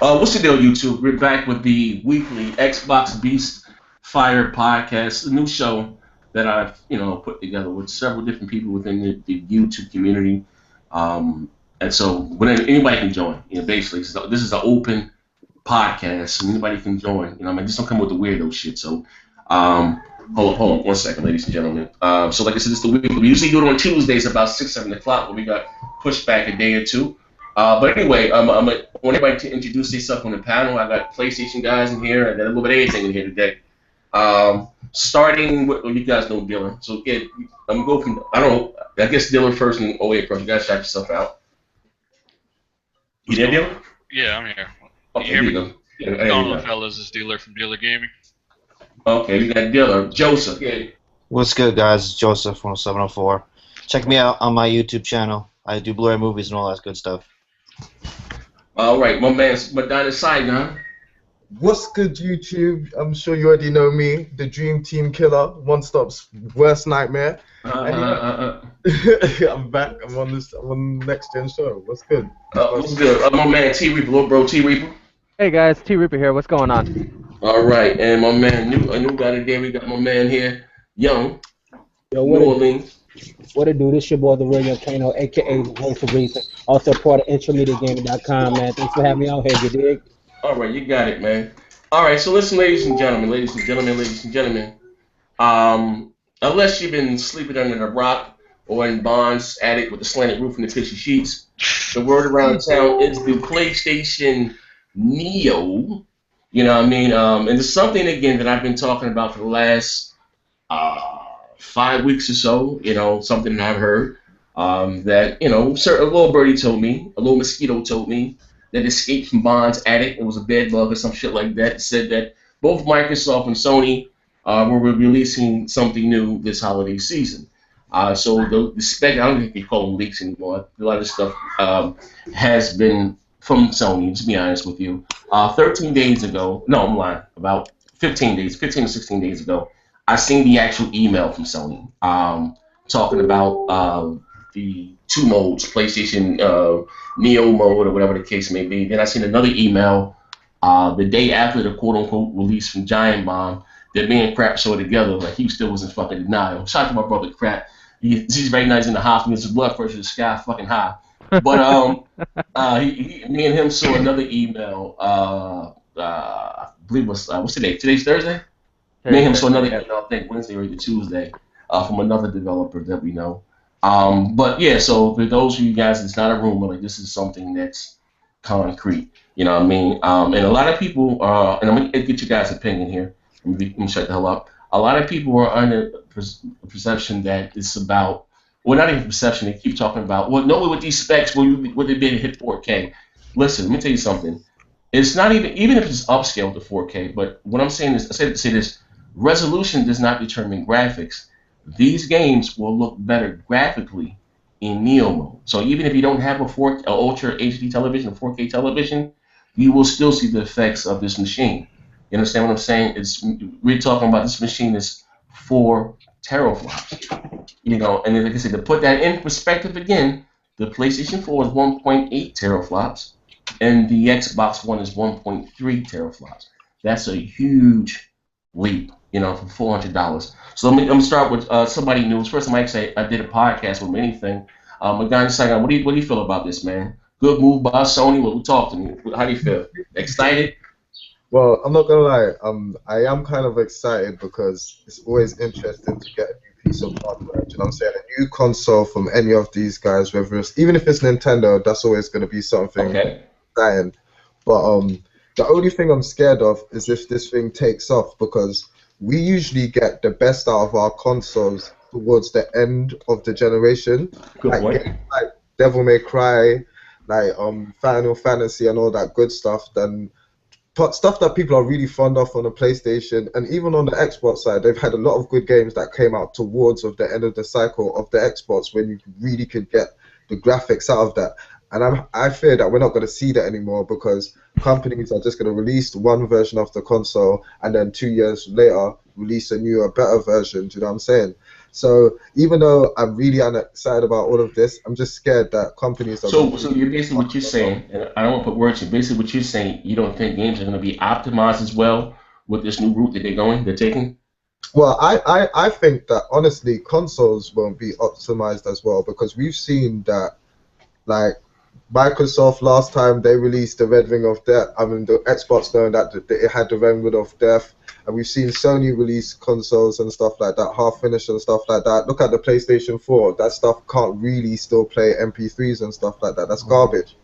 What's the deal, YouTube? We're back with the weekly Xbox Beast Fire podcast, a new show that I've put together with several different people within the YouTube community. And so when anybody can join, basically this is an open podcast, so anybody can join. Just don't come with the weirdo shit. So, hold on 1 second, ladies and gentlemen. So like I said, it's the week. We usually do it on Tuesdays about 6, 7 o'clock, but we got pushed back a day or two. But anyway, I want everybody to introduce themselves on the panel. I got PlayStation guys in here. I got a little bit of everything in here today. Starting with, well, you guys know Dylan. So yeah, I'm going to go from, I don't know, I guess Dylan first and oh wait, first. You guys shout yourself out. You there, Dylan? Yeah, I'm here. Okay, You hear here me? you go. Yeah, What's going on, fellas? It's Dealer from Dealer Gaming. Okay, we got Dylan. Joseph. Yeah. What's good, guys? It's Joseph from 704. Check me out on my YouTube channel. I do Blu-ray movies and all that good stuff. All right, my man's Madonna Saigon. What's good, YouTube? I'm sure you already know me, the Dream Team Killer, One Stop's worst nightmare. I'm back. I'm on the Next Gen show. What's good? What's good? My man T Reaper, little bro T Reaper. Hey guys, T Reaper here. What's going on? All right, and my man, a new guy today. We got my man here, Young, Yo, New Orleans. What it do? This your boy, the Real Kano, a.k.a. The Voice of Reason. Also part of IntermediateGaming.com, man. Thanks for having me out here, you dig? All right, you got it, man. All right, so listen, ladies and gentlemen. Unless you've been sleeping under a rock or in Bond's attic with the slanted roof and the pitchy sheets, the word around town is the PlayStation Neo. You know what I mean? And it's something, again, that I've been talking about for the last 5 weeks or so. Something that I've heard that, a little birdie told me, a little mosquito told me, that escaped from Bond's attic. It was a bed bug or some shit like that. It said that both Microsoft and Sony were releasing something new this holiday season. So the spec, I don't think they call them leaks anymore. A lot of stuff has been from Sony, to be honest with you. 13 days ago, no, I'm lying, about 15 to 16 days ago, I seen the actual email from Sony talking about the two modes, PlayStation Neo mode or whatever the case may be. Then I seen another email the day after the quote-unquote release from Giant Bomb that me and Crap saw together. Like, he still was in fucking denial. Shout out to my brother Crap. He's recognizing the hospital. His blood pressure is sky fucking high. But me and him saw another email. I believe it was what's today? Today's Thursday. Me and him saw another email, I think Wednesday or either Tuesday, from another developer that we know. But yeah, so for those of you guys, it's not a rumor. Like, this is something that's concrete. You know what I mean? And a lot of people are, and I'm gonna get you guys' opinion here. Let me shut the hell up. A lot of people are under the perception that it's about, well, not even perception. They keep talking about, well, no, with these specs, would they be able to hit 4K? Listen, let me tell you something. It's not even if it's upscaled to 4K. But what I'm saying is, I say to say this: resolution does not determine graphics. These games will look better graphically in Neo mode. So even if you don't have a Ultra HD television, a 4K television, you will still see the effects of this machine. You understand what I'm saying? We're talking about this machine is 4 teraflops. And like I said, to put that in perspective again, the PlayStation 4 is 1.8 teraflops, and the Xbox One is 1.3 teraflops. That's a huge leap, for $400. So let me start with somebody new. First time I did a podcast with anything. Madonna Saigon, what do you feel about this, man? Good move by Sony. Well, talk to me. How do you feel? Excited? Well, I'm not gonna lie. I am kind of excited because it's always interesting to get a new piece of hardware. You know what I'm saying? A new console from any of these guys, even if it's Nintendo, that's always gonna be something exciting. But the only thing I'm scared of is if this thing takes off, because we usually get the best out of our consoles towards the end of the generation. Good point. Like Devil May Cry, like Final Fantasy and all that good stuff, then stuff that people are really fond of on the PlayStation and even on the Xbox side. They've had a lot of good games that came out towards of the end of the cycle of the Xbox when you really could get the graphics out of that. And I fear that we're not going to see that anymore because companies are just going to release one version of the console and then 2 years later release a newer, better version. Do you know what I'm saying? So even though I'm really excited about all of this, I'm just scared that companies are So, going so you're basically what you're saying, and I don't want to put words in. Basically, what you're saying, you don't think games are going to be optimized as well with this new route that they're taking. Well, I think that honestly, consoles won't be optimized as well because we've seen that, like, Microsoft last time they released the Red Ring of Death. I mean, the Xbox knowing that it had the Red Ring of Death, and we've seen Sony release consoles and stuff like that, half finished and stuff like that. Look at the PlayStation 4. That stuff can't really still play MP3s and stuff like that. That's garbage.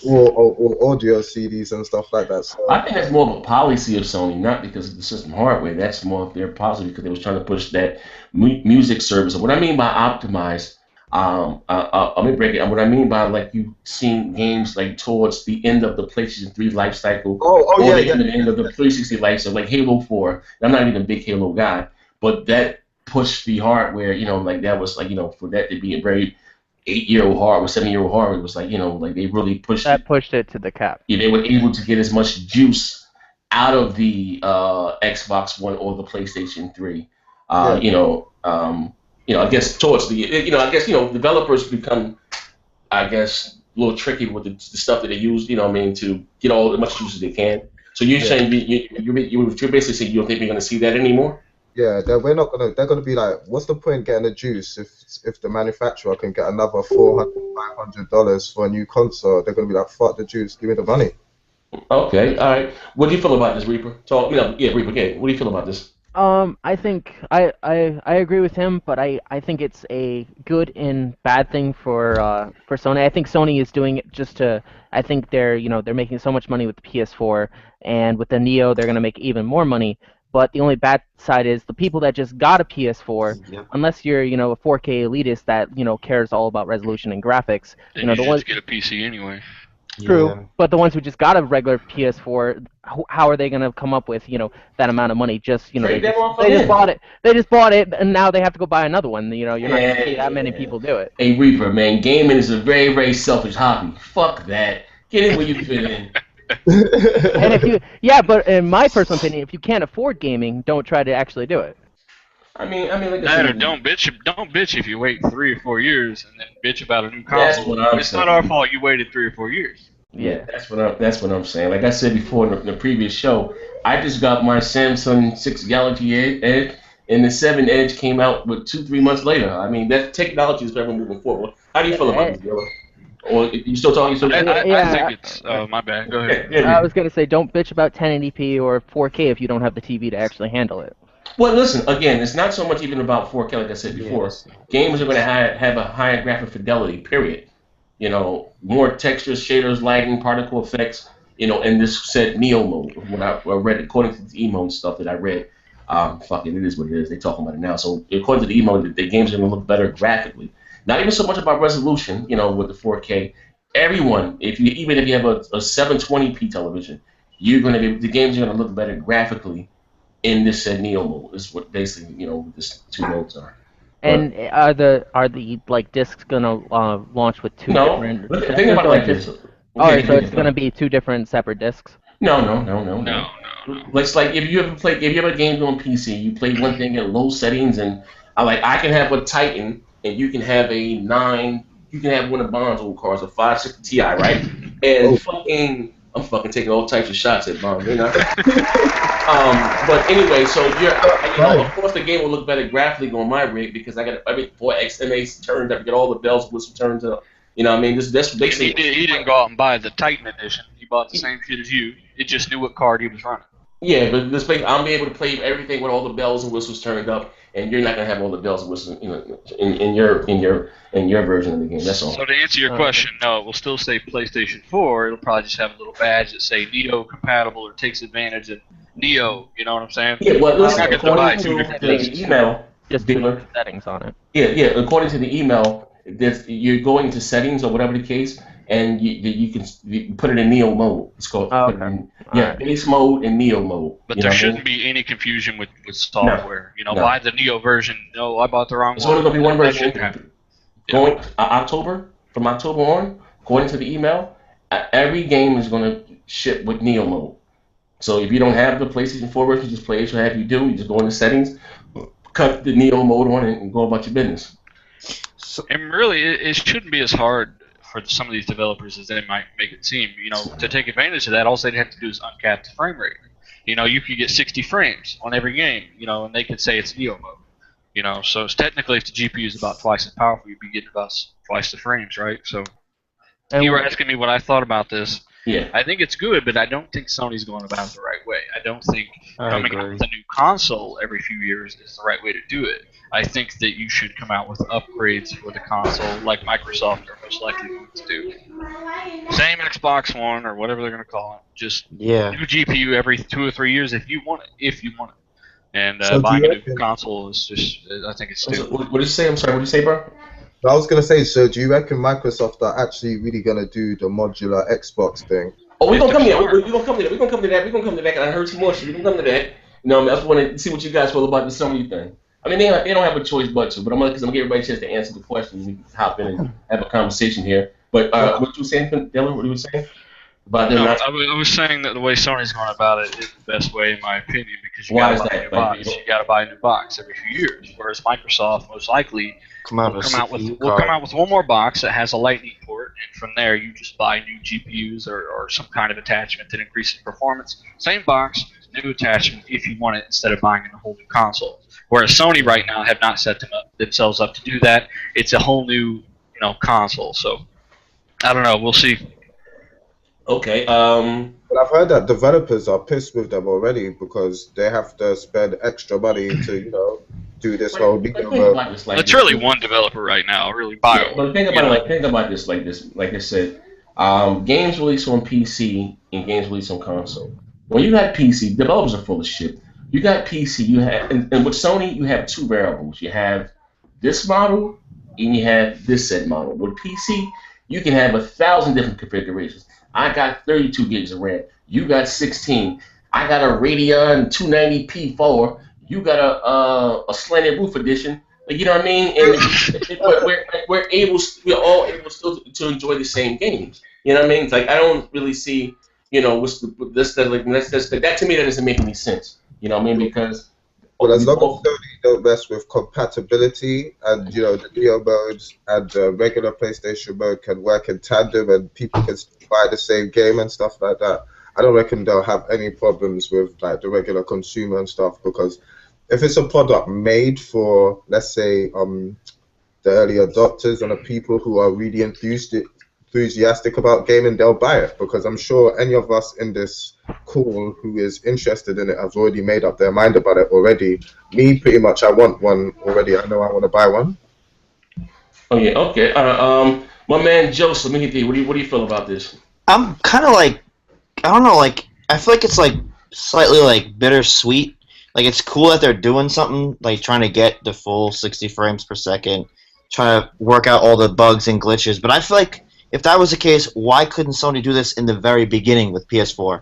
Or audio CDs and stuff like that. So I think that's more of a policy of Sony, not because of the system hardware. That's more of their policy because they was trying to push that music service. What I mean by optimized, let me break it. What I mean by like you seen games like towards the end of the PlayStation 3 life cycle, or the end of the 360 life cycle, like Halo 4. I'm not even a big Halo guy, but that pushed the hardware. Like that was like for that to be a very 8-year-old hardware, 7-year-old hardware, it was like like they really pushed That it. pushed it to the cap. Yeah, they were able to get as much juice out of the Xbox One or the PlayStation 3. I guess towards the, I guess developers become, I guess, a little tricky with the stuff that they use. To get all as much juice as they can. So you're saying you're basically saying you don't think we're going to see that anymore? yeah, they're gonna be like, what's the point getting a juice if the manufacturer can get another $400-500 for a new console? They're gonna be like, fuck the juice, give me the money. Okay, all right. What do you feel about this, Reaper? Reaper. Okay, what do you feel about this? I think I agree with him, but I think it's a good and bad thing for Sony. I think Sony is doing it just to. I think they're making so much money with the PS4, and with the Neo they're gonna make even more money. But the only bad side is the people that just got a PS4, Yeah. unless you're a 4K elitist that cares all about resolution and graphics. Then you The should ones just get a PC anyway. True, Yeah. but the ones who just got a regular PS4, how are they going to come up with that amount of money? Just Trade them off they just again. bought it. They just bought it, and now they have to go buy another one. You're not going to see that many people do it. Hey, Reaper, man, gaming is a very, very selfish hobby. Fuck that. Get in where you fit in. And but in my personal opinion, if you can't afford gaming, don't try to actually do it. I mean, like I That or said, don't bitch if you wait 3 or 4 years and then bitch about a new That's console. what I'm It's saying. not our fault you waited 3 or 4 years. Yeah. that's what I'm saying. Like I said before in the previous show, I just got my Samsung 6 Galaxy Edge, and the 7 Edge came out 2-3 months later. I mean, that technology is ever moving forward. How do you feel about this, Dylan? Or you still talking? I think it's my bad. Go ahead. I was going to say, don't bitch about 1080p or 4K if you don't have the TV to actually handle it. Well, listen, again, it's not so much even about 4K, like I said before. Yes. Games are going to have a higher graphic fidelity, period. More textures, shaders, lighting, particle effects, in this said Neo mode. When I read, according to the emo stuff that I read, it is what it is. They're talking about it now. So according to the emo, the game's going to look better graphically. Not even so much about resolution, with the 4K. Everyone, even if you have a 720p television, the games are going to look better graphically in this said Neo mode. Is what basically this 2 modes are. And are the discs gonna launch with two different? Think about it like this. Oh, so it's gonna be 2 different separate discs. No. No. It's like if you have a game on PC, you play one thing at low settings, and I can have a Titan, and you can have a 9. You can have one of Bond's old cars, a 560 Ti, right? And I'm fucking taking all types of shots at Bond, But anyway, so of course the game will look better graphically on my rig because I got every 4X MA turned up, get all the bells and whistles turned up. That's basically. He didn't go out and buy the Titan edition. He bought the same shit as you. It just knew what card he was running. Yeah, but this I'm be able to play everything with all the bells and whistles turned up, and you're not gonna have all the bells and whistles, in your version of the game. That's all. So to answer your question, no, it will still say PlayStation 4. It'll probably just have a little badge that say Neo compatible or takes advantage of Neo. You know what I'm saying? Yeah, well, listen, I'm not gonna buy 2 according different to the discs. email, Just dealer. settings on it. Yeah. According to the email, you're going to settings or whatever the case, and you can put it in Neo mode. It's called base mode and Neo mode. But there shouldn't be any confusion with software. No. Buy the Neo version. No, I bought the wrong It's one. only going to be one That version. shouldn't happen. Going from October on, according to the email, every game is going to ship with Neo mode. So if you don't have the PlayStation 4 version, just play it. So have you do, you just go into settings, cut the Neo mode on and go about your business. And really, it shouldn't be as hard for some of these developers as they might make it seem. You know, to take advantage of that, all they'd have to do is uncap the frame rate. You know, you could get 60 frames on every game, you know, and they could say it's Neo mode. You know, so it's technically if the GPU is about twice as powerful, you'd be getting about twice the frames, right? So you were asking me what I thought about this. Yeah. I think it's good, but I don't think Sony's going about it the right way. I don't think coming out agree. with a new console every few years is the right way to do it. I think that you should come out with upgrades for the console like Microsoft are most likely going to do. Same Xbox One or whatever they're going to call it. Just new GPU every 2 or 3 years if you want it. And So do buying you a new reckon- console is just, I think it's stupid. What did you say? I'm sorry. What did you say, bro? I was gonna say, so do you reckon Microsoft are actually really gonna do the modular Xbox thing? Oh, we're gonna come to that. We're gonna come to that. We're gonna come to that. We're gonna come to that. And I heard some more shit. We're gonna come to that. You know, I just want to see what you guys feel about the Sony thing. I mean, they don't have a choice but to. But I'm gonna give everybody a chance to answer the question. We can hop in and have a conversation here. But what you were saying, Dylan? What you were saying about them No, not? I was saying that the way Sony's going about it is the best way, in my opinion, because you Why got is to buy a that? new box. You got to buy a new box every few years. Whereas Microsoft most likely will come out with one more box that has a Lightning port, and from there you just buy new GPUs or some kind of attachment that increases performance. Same box, new attachment if you want it, instead of buying a whole new console. Whereas Sony right now have not set themselves up to do that. It's a whole new console. So I don't know. We'll see. Okay. But I've heard that developers are pissed with them already because they have to spend extra money to, do this whole video mode. It's really one developer right now, really Bio. Yeah, but think about this like this. Like I said, games released on PC and games released on console. When you got PC, developers are full of shit. You got PC, you have, and with Sony, you have two variables. You have this model and you have this said model. With PC, you can have 1,000 different configurations. I got 32 gigs of RAM. You got 16. I got a Radeon 290p4. You got a slanted roof edition. Like, you know what I mean? And we're all able still to enjoy the same games. You know what I mean? It's like I don't really see, what's that to me that doesn't make any sense. You know what I mean? Because Well, as long as Sony don't mess with compatibility and the Neo modes and the regular PlayStation mode can work in tandem and people can still buy the same game and stuff like that, I don't reckon they'll have any problems with like the regular consumer and stuff, because if it's a product made for, let's say, the early adopters and the people who are really enthusiastic about gaming, they'll buy it, because I'm sure any of us in this call who is interested in it have already made up their mind about it already. Me, pretty much, I want one already. I know I want to buy one. Oh yeah, okay. My man Joseph, let me get you. What do you feel about this? I'm kind of like, I don't know, like, I feel like it's like slightly like bittersweet. Like, it's cool that they're doing something, like trying to get the full 60 frames per second, trying to work out all the bugs and glitches. But I feel like if that was the case, why couldn't Sony do this in the very beginning with PS4?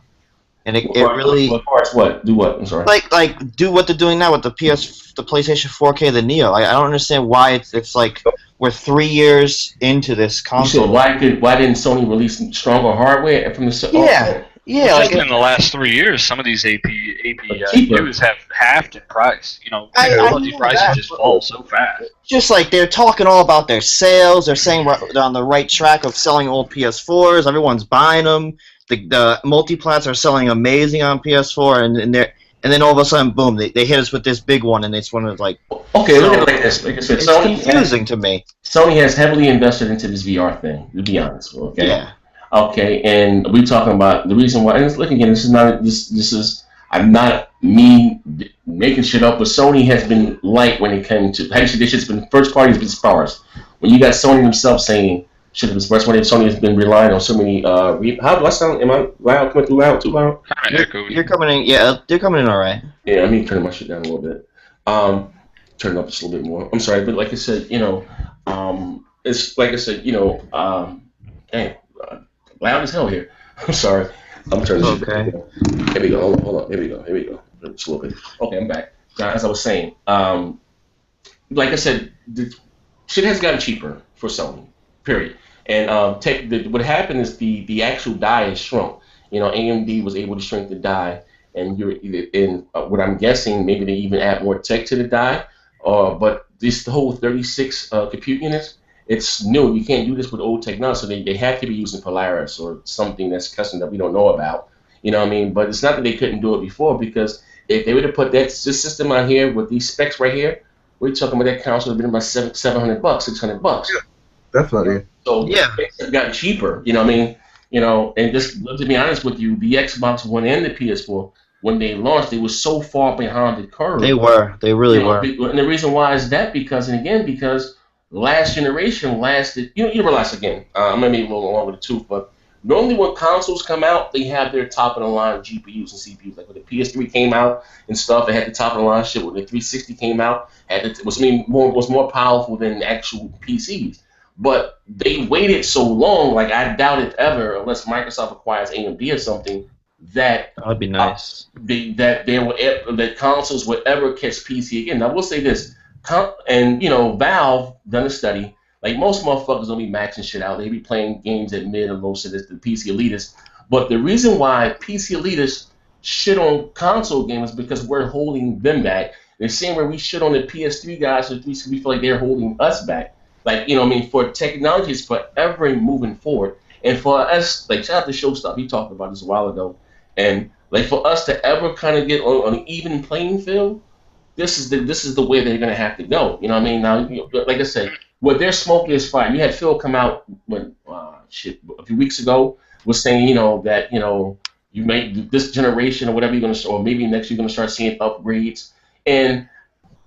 And it really, what? Do what? I'm sorry. Like do what they're doing now with the PlayStation 4K, the Neo. I don't understand why it's like we're 3 years into this console. You said why didn't Sony release stronger hardware from the? Yeah, like in the last 3 years, some of these APUs have halved in price. Technology prices just fall so fast. Just like they're talking all about their sales, they're saying they're on the right track of selling old PS4s. Everyone's buying them. The multiplats are selling amazing on PS4, and then all of a sudden, boom, they hit us with this big one, and it's one of like. Okay, look at it like this. Like I said, it's confusing to me. Sony has heavily invested into this VR thing. To be honest, okay. Yeah. Okay, and we're talking about the reason why. And look again, this is I'm not me making shit up, but Sony has been light when it came to. Actually, this shit's been first party has been sparse. When you got Sony themselves saying should have been sparse, when Sony has been relying on so many. How do I sound? Am I loud? Coming through loud? Too loud? You're coming in. Yeah, they're coming in all right. Yeah, I mean turn my shit down a little bit. Turn it up just a little bit more. I'm sorry, but like I said, it's like I said, dang. Loud as hell here. I'm sorry. I'm turning this shit down. Here we go. Hold on. Here we go. Just a little bit. Okay, I'm back. Now, as I was saying, like I said, the shit has gotten cheaper for Sony. Period. And what happened is the actual die is shrunk. AMD was able to shrink the die, and what I'm guessing, maybe they even add more tech to the die. But this the whole 36 compute units, it's new. You can't do this with old technology. So they have to be using Polaris or something that's custom that we don't know about. You know what I mean? But it's not that they couldn't do it before, because if they would have put this system out here with these specs right here, we're talking about that console would have been about $700, $600. Yeah, definitely. So Yeah. it got cheaper. You know what I mean? You know, and just to be honest with you, the Xbox One and the PS4, when they launched, they were so far behind the curve. They were. They really were. And the reason why is that because last generation lasted. You realize again. I'm gonna be a little long with the tooth, but normally when consoles come out, they have their top of the line GPUs and CPUs. Like when the PS3 came out and stuff, it had the top of the line shit. When the 360 came out, was more powerful than actual PCs. But they waited so long. Like I doubt it ever, unless Microsoft acquires AMD or something, that That'd be nice. that consoles would ever catch PC again. Now, I will say this, and Valve done a study. Like most motherfuckers don't be maxing shit out. They be playing games at mid and low shit as the PC elitists. But the reason why PC elitists shit on console gamers is because we're holding them back. The same way we shit on the PS3 guys, we feel like they're holding us back. Like, for technology is forever moving forward. And for us, like, shout out to Showstop, he talked about this a while ago. And like for us to ever kind of get on an even playing field, this is the way they're gonna have to go. You know what I mean? Now, like I said, what they're smoking is fire. You had Phil come out a few weeks ago was saying, that you make this generation or whatever you're gonna, or maybe next you're gonna start seeing upgrades. And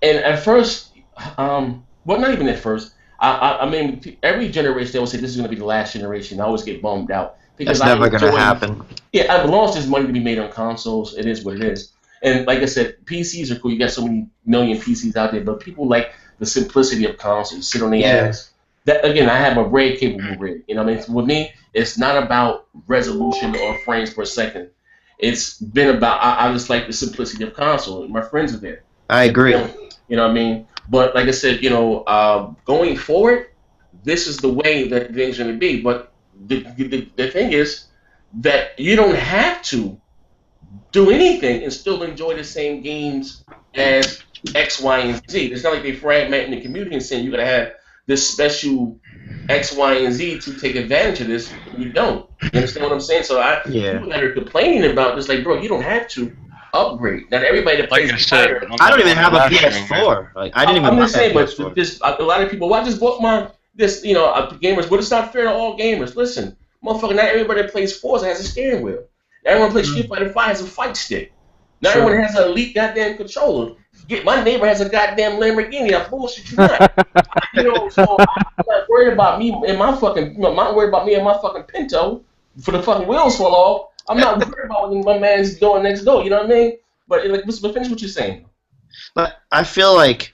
at first, well, not even at first. I mean, every generation they will say this is gonna be the last generation. I always get bummed out. That's never going to happen. Yeah, as long as there's money to be made on consoles, it is what it is. And like I said, PCs are cool. You got so many million PCs out there, but people like the simplicity of consoles. Sit on the ass. That again, I have a very capable rig. You know what I mean? With me, it's not about resolution or frames per second. It's been about I just like the simplicity of console. My friends are there. I agree. You know what I mean? But like I said, going forward, this is the way that things are going to be. But the thing is that you don't have to do anything and still enjoy the same games as X, Y, and Z. It's not like they fragment the community and saying you gotta have this special X, Y, and Z to take advantage of this. You don't. You understand what I'm saying? So people that are complaining about this, like, bro, you don't have to upgrade. Not everybody that plays I don't even have a PS4. Like, I didn't even. I'm just saying, but this a lot of people. Well, I just bought gamers, but it's not fair to all gamers. Listen, motherfucker, not everybody that plays Forza has a steering wheel. Not everyone plays Street Fighter 5 has a fight stick. Not everyone has an elite goddamn controller. My neighbor has a goddamn Lamborghini. I bullshit you not. So I'm not worried about me and my fucking. I'm not worried about me and my fucking Pinto for the fucking wheels fall off. I'm not worried about what my man's doing next door. You know what I mean? But finish what you're saying. But I feel like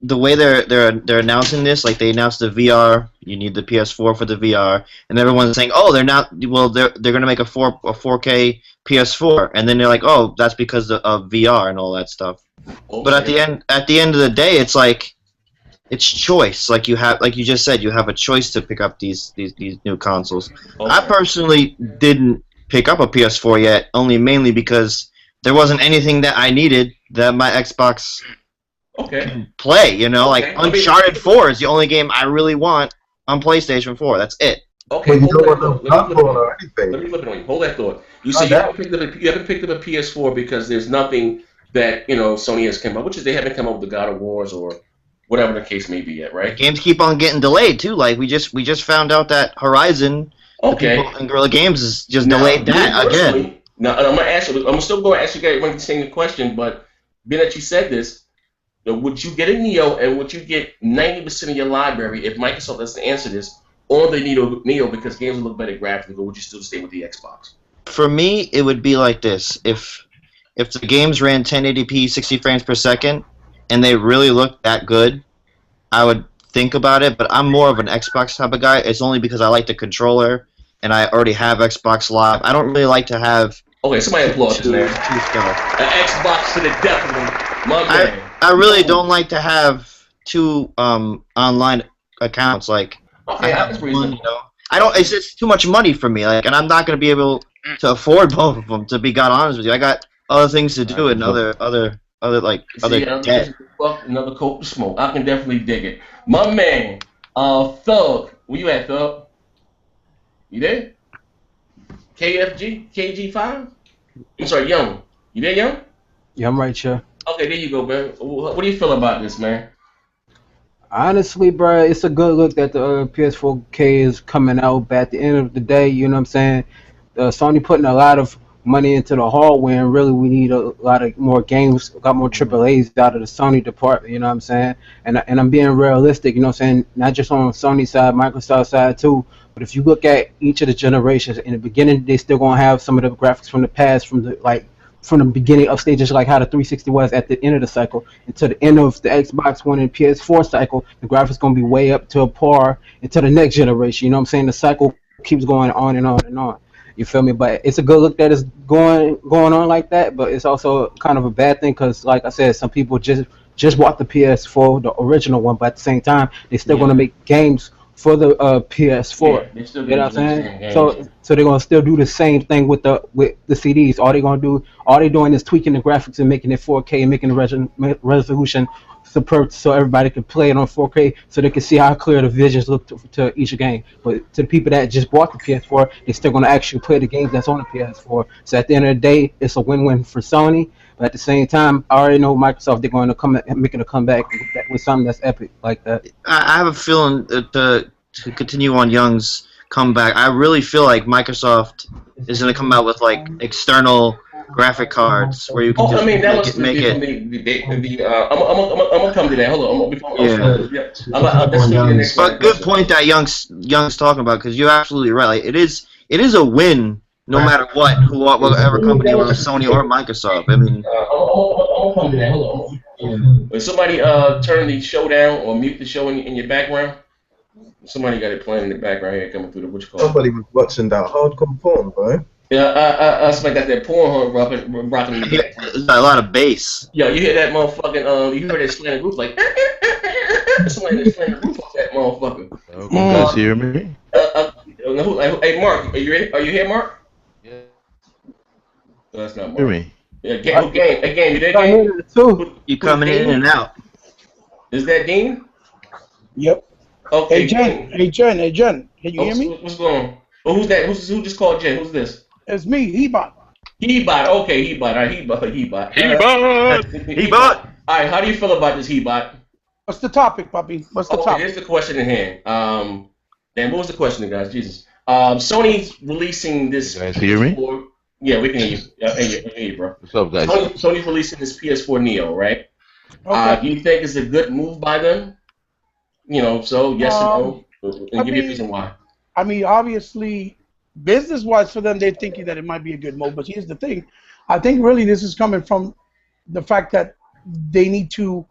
the way they're announcing this, like they announced the VR, you need the PS4 for the VR, and everyone's saying, oh, they're gonna make a 4K PS4, and then they're like, oh, that's because of VR and all that stuff. Okay. But at the end of the day, it's like it's choice. Like you just said, you have a choice to pick up these new consoles. Okay. I personally didn't pick up a PS4 yet, only mainly because there wasn't anything that I needed that my Xbox can play. Like Uncharted 4 is the only game I really want on PlayStation 4. That's it. Okay, you don't want the platform or anything. Let me flip it on you. Hold that thought. You said you haven't picked up a PS4 because there's nothing that Sony has come up, which is they haven't come up with the God of Wars or whatever the case may be yet, right? Games keep on getting delayed too. Like we just found out that Horizon, the people in Guerrilla Games, is just delayed that again. Now I'm still going to ask you guys one same question, but being that you said this, would you get a Neo and would you get 90% of your library if Microsoft doesn't answer this on the Neo because games will look better graphically, or would you still stay with the Xbox? For me, it would be like this: if the games ran 1080p 60 frames per second and they really looked that good, I would think about it. But I'm more of an Xbox type of guy. It's only because I like the controller and I already have Xbox Live. I don't really like to have. Okay, somebody applaud in there. An Xbox to the death of them. My man. I really don't like to have two online accounts. Like I have one, I don't. It's just too much money for me. Like, and I'm not gonna be able to afford both of them. To be God honest with you, I got other things to do and other See, I'm just another coat to smoke. I can definitely dig it. My man, Thug, where you at, Thug? You there? KFG, KG5? I'm sorry, Young. You there, Young? Yeah, I'm right here. Okay, there you go, man. What do you feel about this, man? Honestly, bro, it's a good look that the PS4K is coming out. But at the end of the day, you know what I'm saying? Sony putting a lot of money into the hardware, and really we need a lot of more games, got more AAAs out of the Sony department. You know what I'm saying? And I'm being realistic. You know what I'm saying? Not just on Sony side, Microsoft side too. But if you look at each of the generations, in the beginning they still gonna have some of the graphics from the past, from the beginning of stages, like how the 360 was at the end of the cycle, until the end of the Xbox One and PS4 cycle, the graphics gonna be way up to a par until the next generation. You know what I'm saying? The cycle keeps going on and on and on. You feel me? But it's a good look that is going on like that. But it's also kind of a bad thing because, like I said, some people just bought the PS4, the original one, but at the same time, they're still gonna make games for the PS4. Yeah, they still You know what I'm do saying? So they're gonna still do the same thing with the CDs. All they're doing is tweaking the graphics and making it 4K and making the resolution superb so everybody can play it on 4K so they can see how clear the visions look to each game. But to the people that just bought the PS4, they're still gonna actually play the games that's on the PS4. So at the end of the day, it's a win-win for Sony. But at the same time, I already know Microsoft, they're going to come making a comeback with something that's epic like that. I have a feeling that to continue on Young's comeback, I really feel like Microsoft is going to come out with like external graphic cards where you can just make it. I'm gonna come to that. Hold on. But good point that Young's talking about, because you're absolutely right. Like, it is a win no matter whatever company, whether Sony or Microsoft. I mean, I'm gonna come to that. Hold on. Will somebody turn the show down or mute the show in your background? Somebody got it playing in the background here coming through the what you call it. Somebody was watching that hardcore porn, boy. Yeah, somebody got that porn rocking in the background. There's a lot of bass. Yeah, you hear that motherfucking you hear that slanted roof like somebody that slanted roof off that motherfucker. Okay, you guys hear me? Hey Mark, are you ready? Are you here, Mark? Yeah. No, that's not Mark. Hear me? Yeah, game, you there, game? You coming in and out. Is that Dean? Yep. Okay. Hey Jen, can you hear me? What's going on? Well, who's that? Who just called Jen? Who's this? It's me, Hebot. Hebot. Okay, Hebot. All right, Hebot. Hebot. All right, how do you feel about this, Hebot? What's the topic, puppy? What's the topic? Here's the question in hand. Dan, what was the question, guys? Jesus. Sony's releasing this. You guys hear me? Yeah, we can hear you. Yeah, I hear you, bro. What's up, guys? Sony's releasing this PS4 Neo, right? Okay. Do you think it's a good move by them? You know, so yes or no, and give me a reason why. I mean, obviously, business-wise for them, they're thinking that it might be a good move. But here's the thing. I think really this is coming from the fact that they need to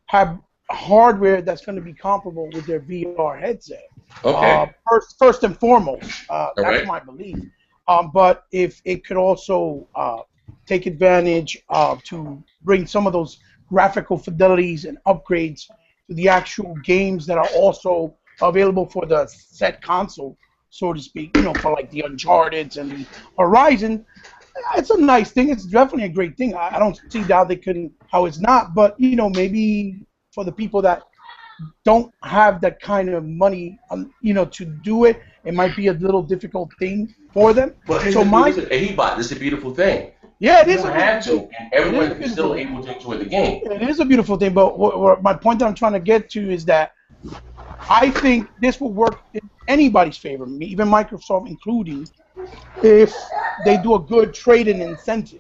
have hardware that's going to be comparable with their VR headset. Okay. First and foremost, that's right. my belief. But if it could also take advantage to bring some of those graphical fidelities and upgrades to the actual games that are also available for the set console, so to speak, you know, for like the Uncharted and the Horizon, it's a nice thing. It's definitely a great thing. I don't see how it's not, but, you know, maybe for the people that don't have that kind of money, you know, to do it, it might be a little difficult thing for them. But so Hebot, this is a beautiful thing. Yeah, it is. You don't have to, and everyone is still able to enjoy the game. It is a beautiful thing, but my point that I'm trying to get to is that I think this will work in anybody's favor, even Microsoft including, if they do a good trade-in incentive.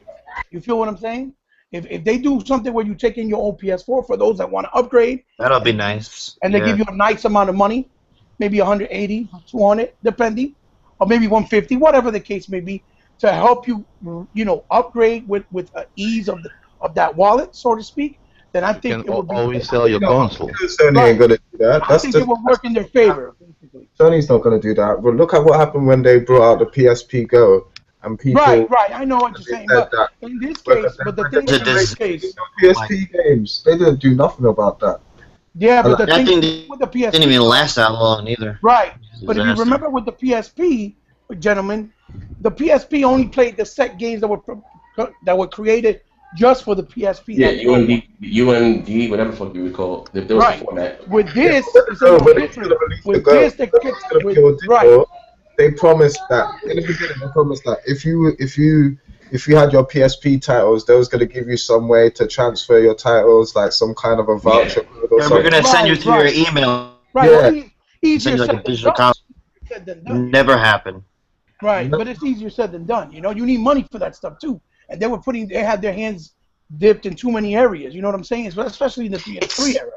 You feel what I'm saying? If they do something where you take in your own PS4 for those that want to upgrade, that'll be nice. And they give you a nice amount of money, maybe 180, 200, depending, or maybe 150, whatever the case may be, to help you, you know, upgrade with ease of that wallet, so to speak. Then I think it would be always sell your console. Sony ain't gonna do that. I think it will work in their favor. Sony's not gonna do that. But look at what happened when they brought out the PSP Go, and people. Right. I know what you're saying, but in this case, but the thing is, in this case, PSP games, they didn't do nothing about that. Yeah, but the thing with the PSP didn't even last that long either. Right, but if you remember with the PSP, gentlemen, the PSP only played the set games that were created just for the PSP. Yeah, UND, whatever the fuck you recall. There was Right. a format. With this, it's a little different. With this, they promised that in the beginning. They promised that if you had your PSP titles, they was gonna give you some way to transfer your titles, like some kind of a voucher. Yeah, we're gonna send you through your email. Right. Yeah. Well, easier Send you like a said digital than copy. done. Never happened. Right, but it's easier said than done. You know, you need money for that stuff too, and they had their hands dipped in too many areas. You know what I'm saying? Especially in the PS3 era.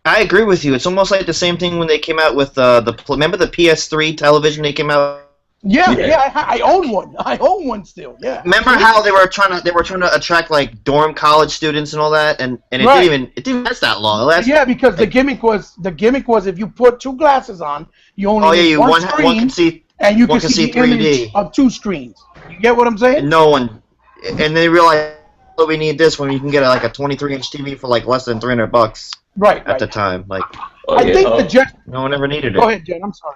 I agree with you. It's almost like the same thing when they came out with remember the PS3 television they came out. Yeah, I own one. I own one still. Yeah. Remember how they were trying to attract like dorm college students and all that, and it didn't last that long. Yeah, because the gimmick was if you put two glasses on, you only need one screen, one can see, and you can see the 3D image of two screens. You get what I'm saying? And they realized we need this when you can get like a 23-inch TV for like less than $300. Right. At the time, like. I think the gesture. No one ever needed it. Go ahead, Jen. I'm sorry.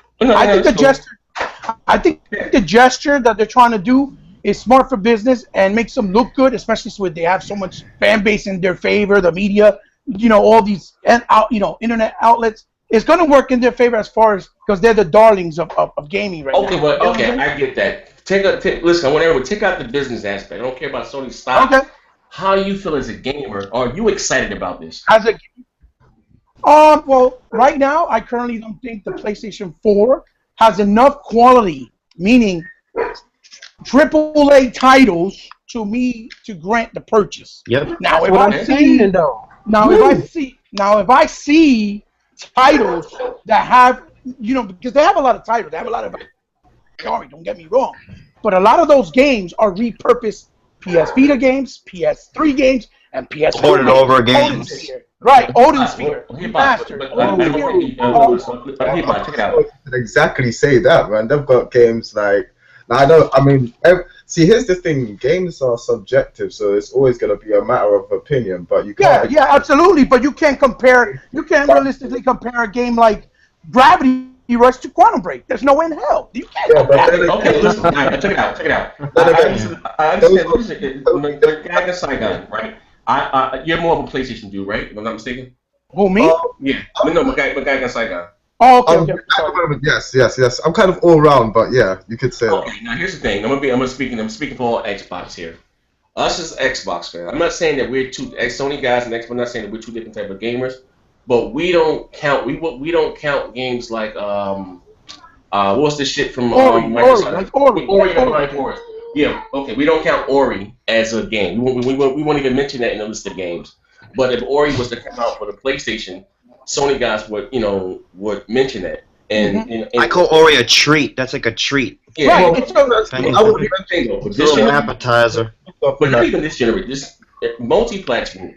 I think the gesture that they're trying to do is smart for business and makes them look good, especially when they have so much fan base in their favor, the media, all these internet outlets. It's going to work in their favor as far as because they're the darlings of gaming right now. Okay, I get that. Listen, I want everyone take out the business aspect. I don't care about Sony's stock. Okay. How do you feel as a gamer? Are you excited about this? Well, right now, I currently don't think the PlayStation 4 has enough quality, meaning AAA titles, to me to grant the purchase. Yep. Now, if I see titles that have, because they have a lot of titles, they have a lot of. Sorry, don't get me wrong, but a lot of those games are repurposed PS Vita games, PS3 games, and PS4 ported over games. Right, Odin Sphere, remastered. Check it out. Exactly, say that, man. They've got games like. See, here's the thing: games are subjective, so it's always going to be a matter of opinion. But you can't. Yeah, absolutely. But you can't compare. You can't realistically compare a game like Gravity Rush to Quantum Break. There's no way in hell. You can't. Okay, listen. Check it out. I understand. Listen, Saigon, right? You're more of a PlayStation dude, right? If I'm not mistaken. Who, me? Yeah. No, my guy Saigon. Oh, okay. Yes. I'm kind of all round, but yeah, you could say that. Okay, now here's the thing. I'm speaking for all Xbox here. Us as Xbox fans, I'm not saying that we're two Sony guys and Xbox. I'm not saying that we're two different type of gamers, but we don't count games like what's this shit from Microsoft? Ori. Yeah, okay. We don't count Ori as a game. We won't even mention that in the list of games. But if Ori was to come out for the PlayStation, Sony guys would mention that. And I call Ori a treat. That's like a treat. Yeah, right. I would even this an appetizer. But not even this generation. This multi-platform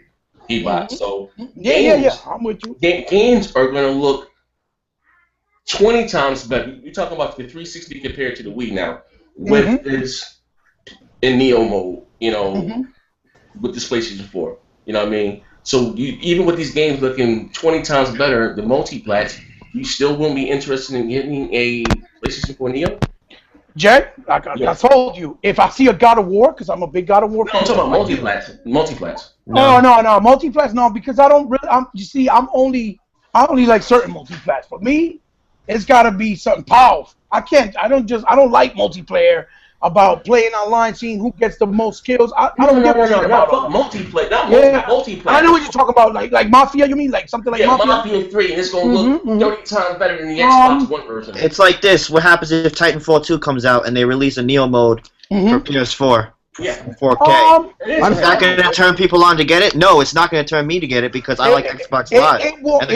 Ebot. So yeah. I'm with you. Games are going to look 20 times better. You're talking about the 360 compared to the Wii now, with this in Neo mode. With this PlayStation 4. You know what I mean? So even with these games looking 20 times better, the multi-plats, you still won't be interested in getting a PlayStation 4 Neo? Jet, I told you, if I see a God of War, because I'm a big God of War fan. I'm talking about multi-plats. No, multi-plats, no, because I don't really. I only like certain multi-plats. For me, it's got to be something powerful. I don't like multiplayer. About playing online, seeing who gets the most kills. I don't give a shit about multiplayer. Multiplayer. I know what you're talking about, like Mafia. You mean like something like Mafia? Mafia 3, and it's gonna look 30 times better than the Xbox One version. It's like this. What happens if Titanfall 2 comes out and they release a Neo mode for PS4? Yeah. 4K. Is that going to turn people on to get it? No, it's not going to turn me to get it because I like Xbox Live. It won't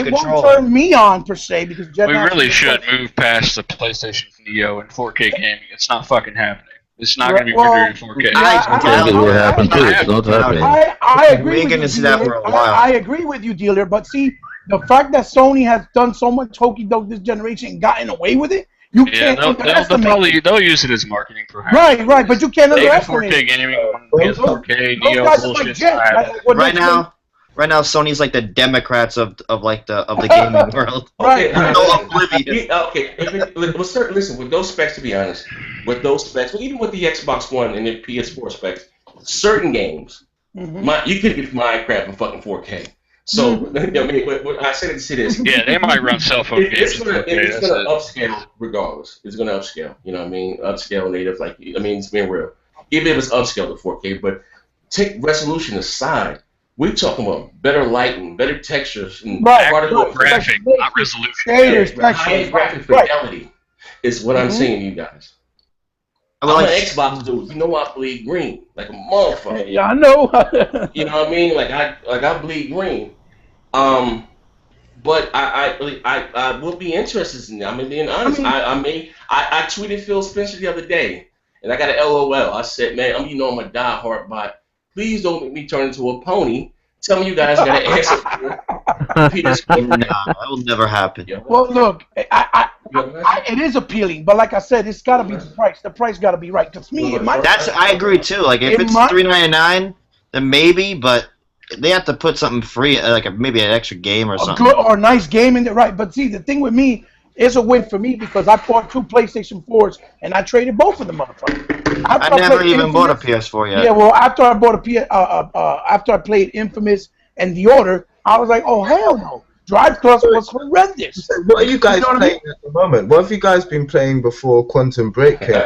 turn me on per se because we really should move past the PlayStation Neo and 4K gaming. It's not fucking happening. It's not going to be rendered in 4K. That's what happened too. It's not happening. I agree. We're going to see that for a while. I agree with you, dealer. But see, the fact that Sony has done so much hokey doke this generation and gotten away with it, you can't underestimate. They'll use it as marketing, perhaps. Right. But you can't underestimate 4K gaming, PS4K, Neo bullshit. Right now, Sony's like the Democrats of the gaming world. Right. Listen, with those specs, to be honest, even with the Xbox One and the PS4 specs, certain games You could get Minecraft in fucking 4K. So I mean, what I said to say this. Yeah, they might run cell phone games. It's gonna upscale regardless. It's gonna upscale. You know what I mean? Upscale native. Like I mean, it's being real. Even if it's upscale to 4K, but take resolution aside. We're talking about better lighting, better textures, and graphic, not resolution. High graphic fidelity is what I'm saying to you guys. I'm an Xbox dude. You know I bleed green like a motherfucker. Yeah, I know. You know what I mean? Like I bleed green. But I will be interested in that. I'm being honest. I tweeted Phil Spencer the other day, and I got an LOL. I said, man, I'm a diehard bot. Please don't make me turn into a pony. Tell me you guys got an answer for PS4. Nah, that will never happen. Well, look, it is appealing, but like I said, it's got to be the price. The price got to be right. Cause me, I agree too. Like if it's $3.99, then maybe, but they have to put something free, like maybe an extra game or something. Good or a nice game in there, right? But see, the thing with me, it's a win for me because I bought 2 PlayStation 4s and I traded both of them motherfuckers. I never even bought a PS4 yet. Yeah, well, after I bought after I played Infamous and The Order, I was like, oh hell no, Drive Plus was horrendous. What are you guys playing at the moment? What have you guys been playing before Quantum Break came?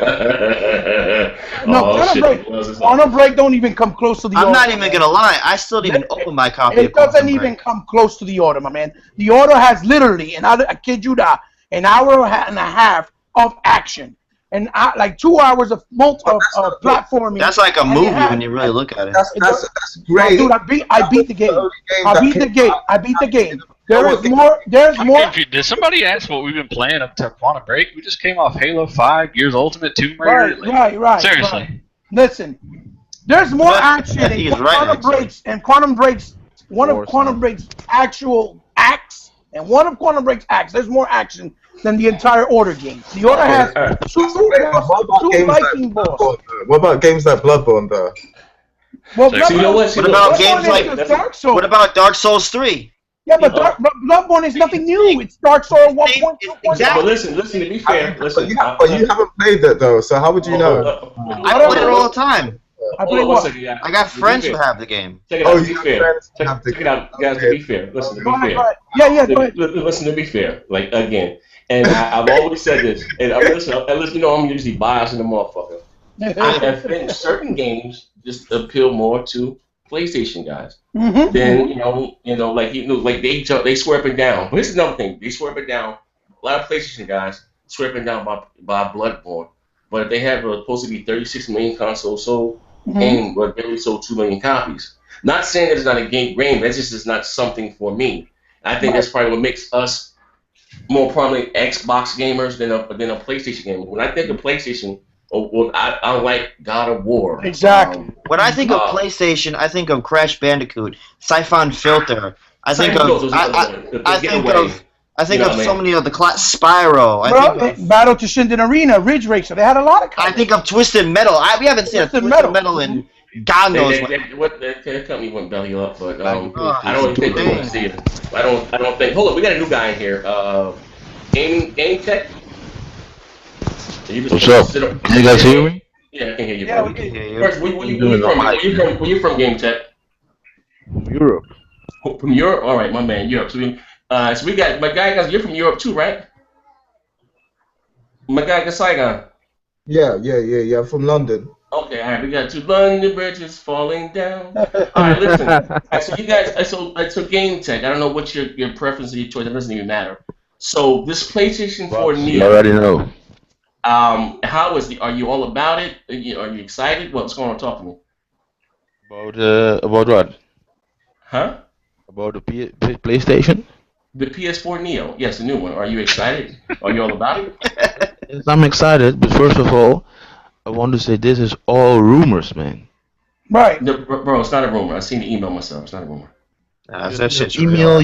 Quantum Break don't even come close to The Order. I'm not even gonna lie, I still didn't open my copy. It doesn't even come close to The Order, my man. The Order has literally, and I kid you not, an hour and a half of action. And like 2 hours of platforming. That's like a movie when you really look at it. That's great. Dude, I beat the game. I beat the game. There's more. Did somebody ask what we've been playing up to Quantum Break? We just came off Halo 5, Gears Ultimate, Tomb Raider. Right. Seriously. Right. Listen, there's more action in Quantum Breaks and Quantum Breaks. One of Quantum Breaks' actual acts and one of Quantum Break's acts. There's more action than the entire Order game. The Order has two Viking balls. What about games like Bloodborne, though? Well, what about games like Dark Souls? What about Dark Souls 3? Yeah, but Bloodborne is nothing new. It's Dark Souls 1.2. Exactly. But listen, to be fair, but you haven't played that, though, so how would you know? I play it all the time. I play what? I got friends who have the game. Check it out, to be fair. Check it out, guys, to be fair. Listen, to be fair. Yeah, go ahead. Listen, to be fair. Like, again, and I've always said this, and listen, you know I'm usually biased in the motherfucker. I think certain games just appeal more to PlayStation guys. Then like they swear up and down. But here's another thing: they swear up and down. A lot of PlayStation guys swear up and down by Bloodborne, but if they have supposed to be 36 million consoles sold, and but barely sold 2 million copies. Not saying that it's not a game, that's just is not something for me. I think that's probably what makes us more prominent Xbox gamers than a PlayStation gamer. When I think of PlayStation, I like God of War. Exactly. When I think of PlayStation, I think of Crash Bandicoot, Siphon Filter. I think of so many of the Spyro. Battle to Shinden Arena, Ridge Racer. They had a lot of. I think of Twisted Metal. We haven't seen Twisted Metal in God knows what. That company went belly up, but I don't think they want to see it. I don't think. Hold on, we got a new guy in here. Game Tech. What's up? Can you guys hear me? Yeah, I can hear you. Yeah, we can hear you. First, where you from, Game Tech? Europe. From Europe? All right, my man, Europe. So we got my guy. You're from Europe too, right? My guy, Saigon. Yeah. I'm from London. Okay, all right. We got 2 London bridges falling down. All right, listen. So you guys, so Game Tech. I don't know what your preference or your choice. It doesn't even matter. So this PlayStation 4 Neo. You already know. How is are you all about it? Are you excited? What's going on? Talk to me. About what? Huh? About the PlayStation? The PS4 Neo. Yes, the new one. Are you excited? Are you all about it? Yes, I'm excited, but first of all, I want to say this is all rumors, man. Right. No, bro, it's not a rumor. I've seen the email myself. It's not a rumor. That shit's email,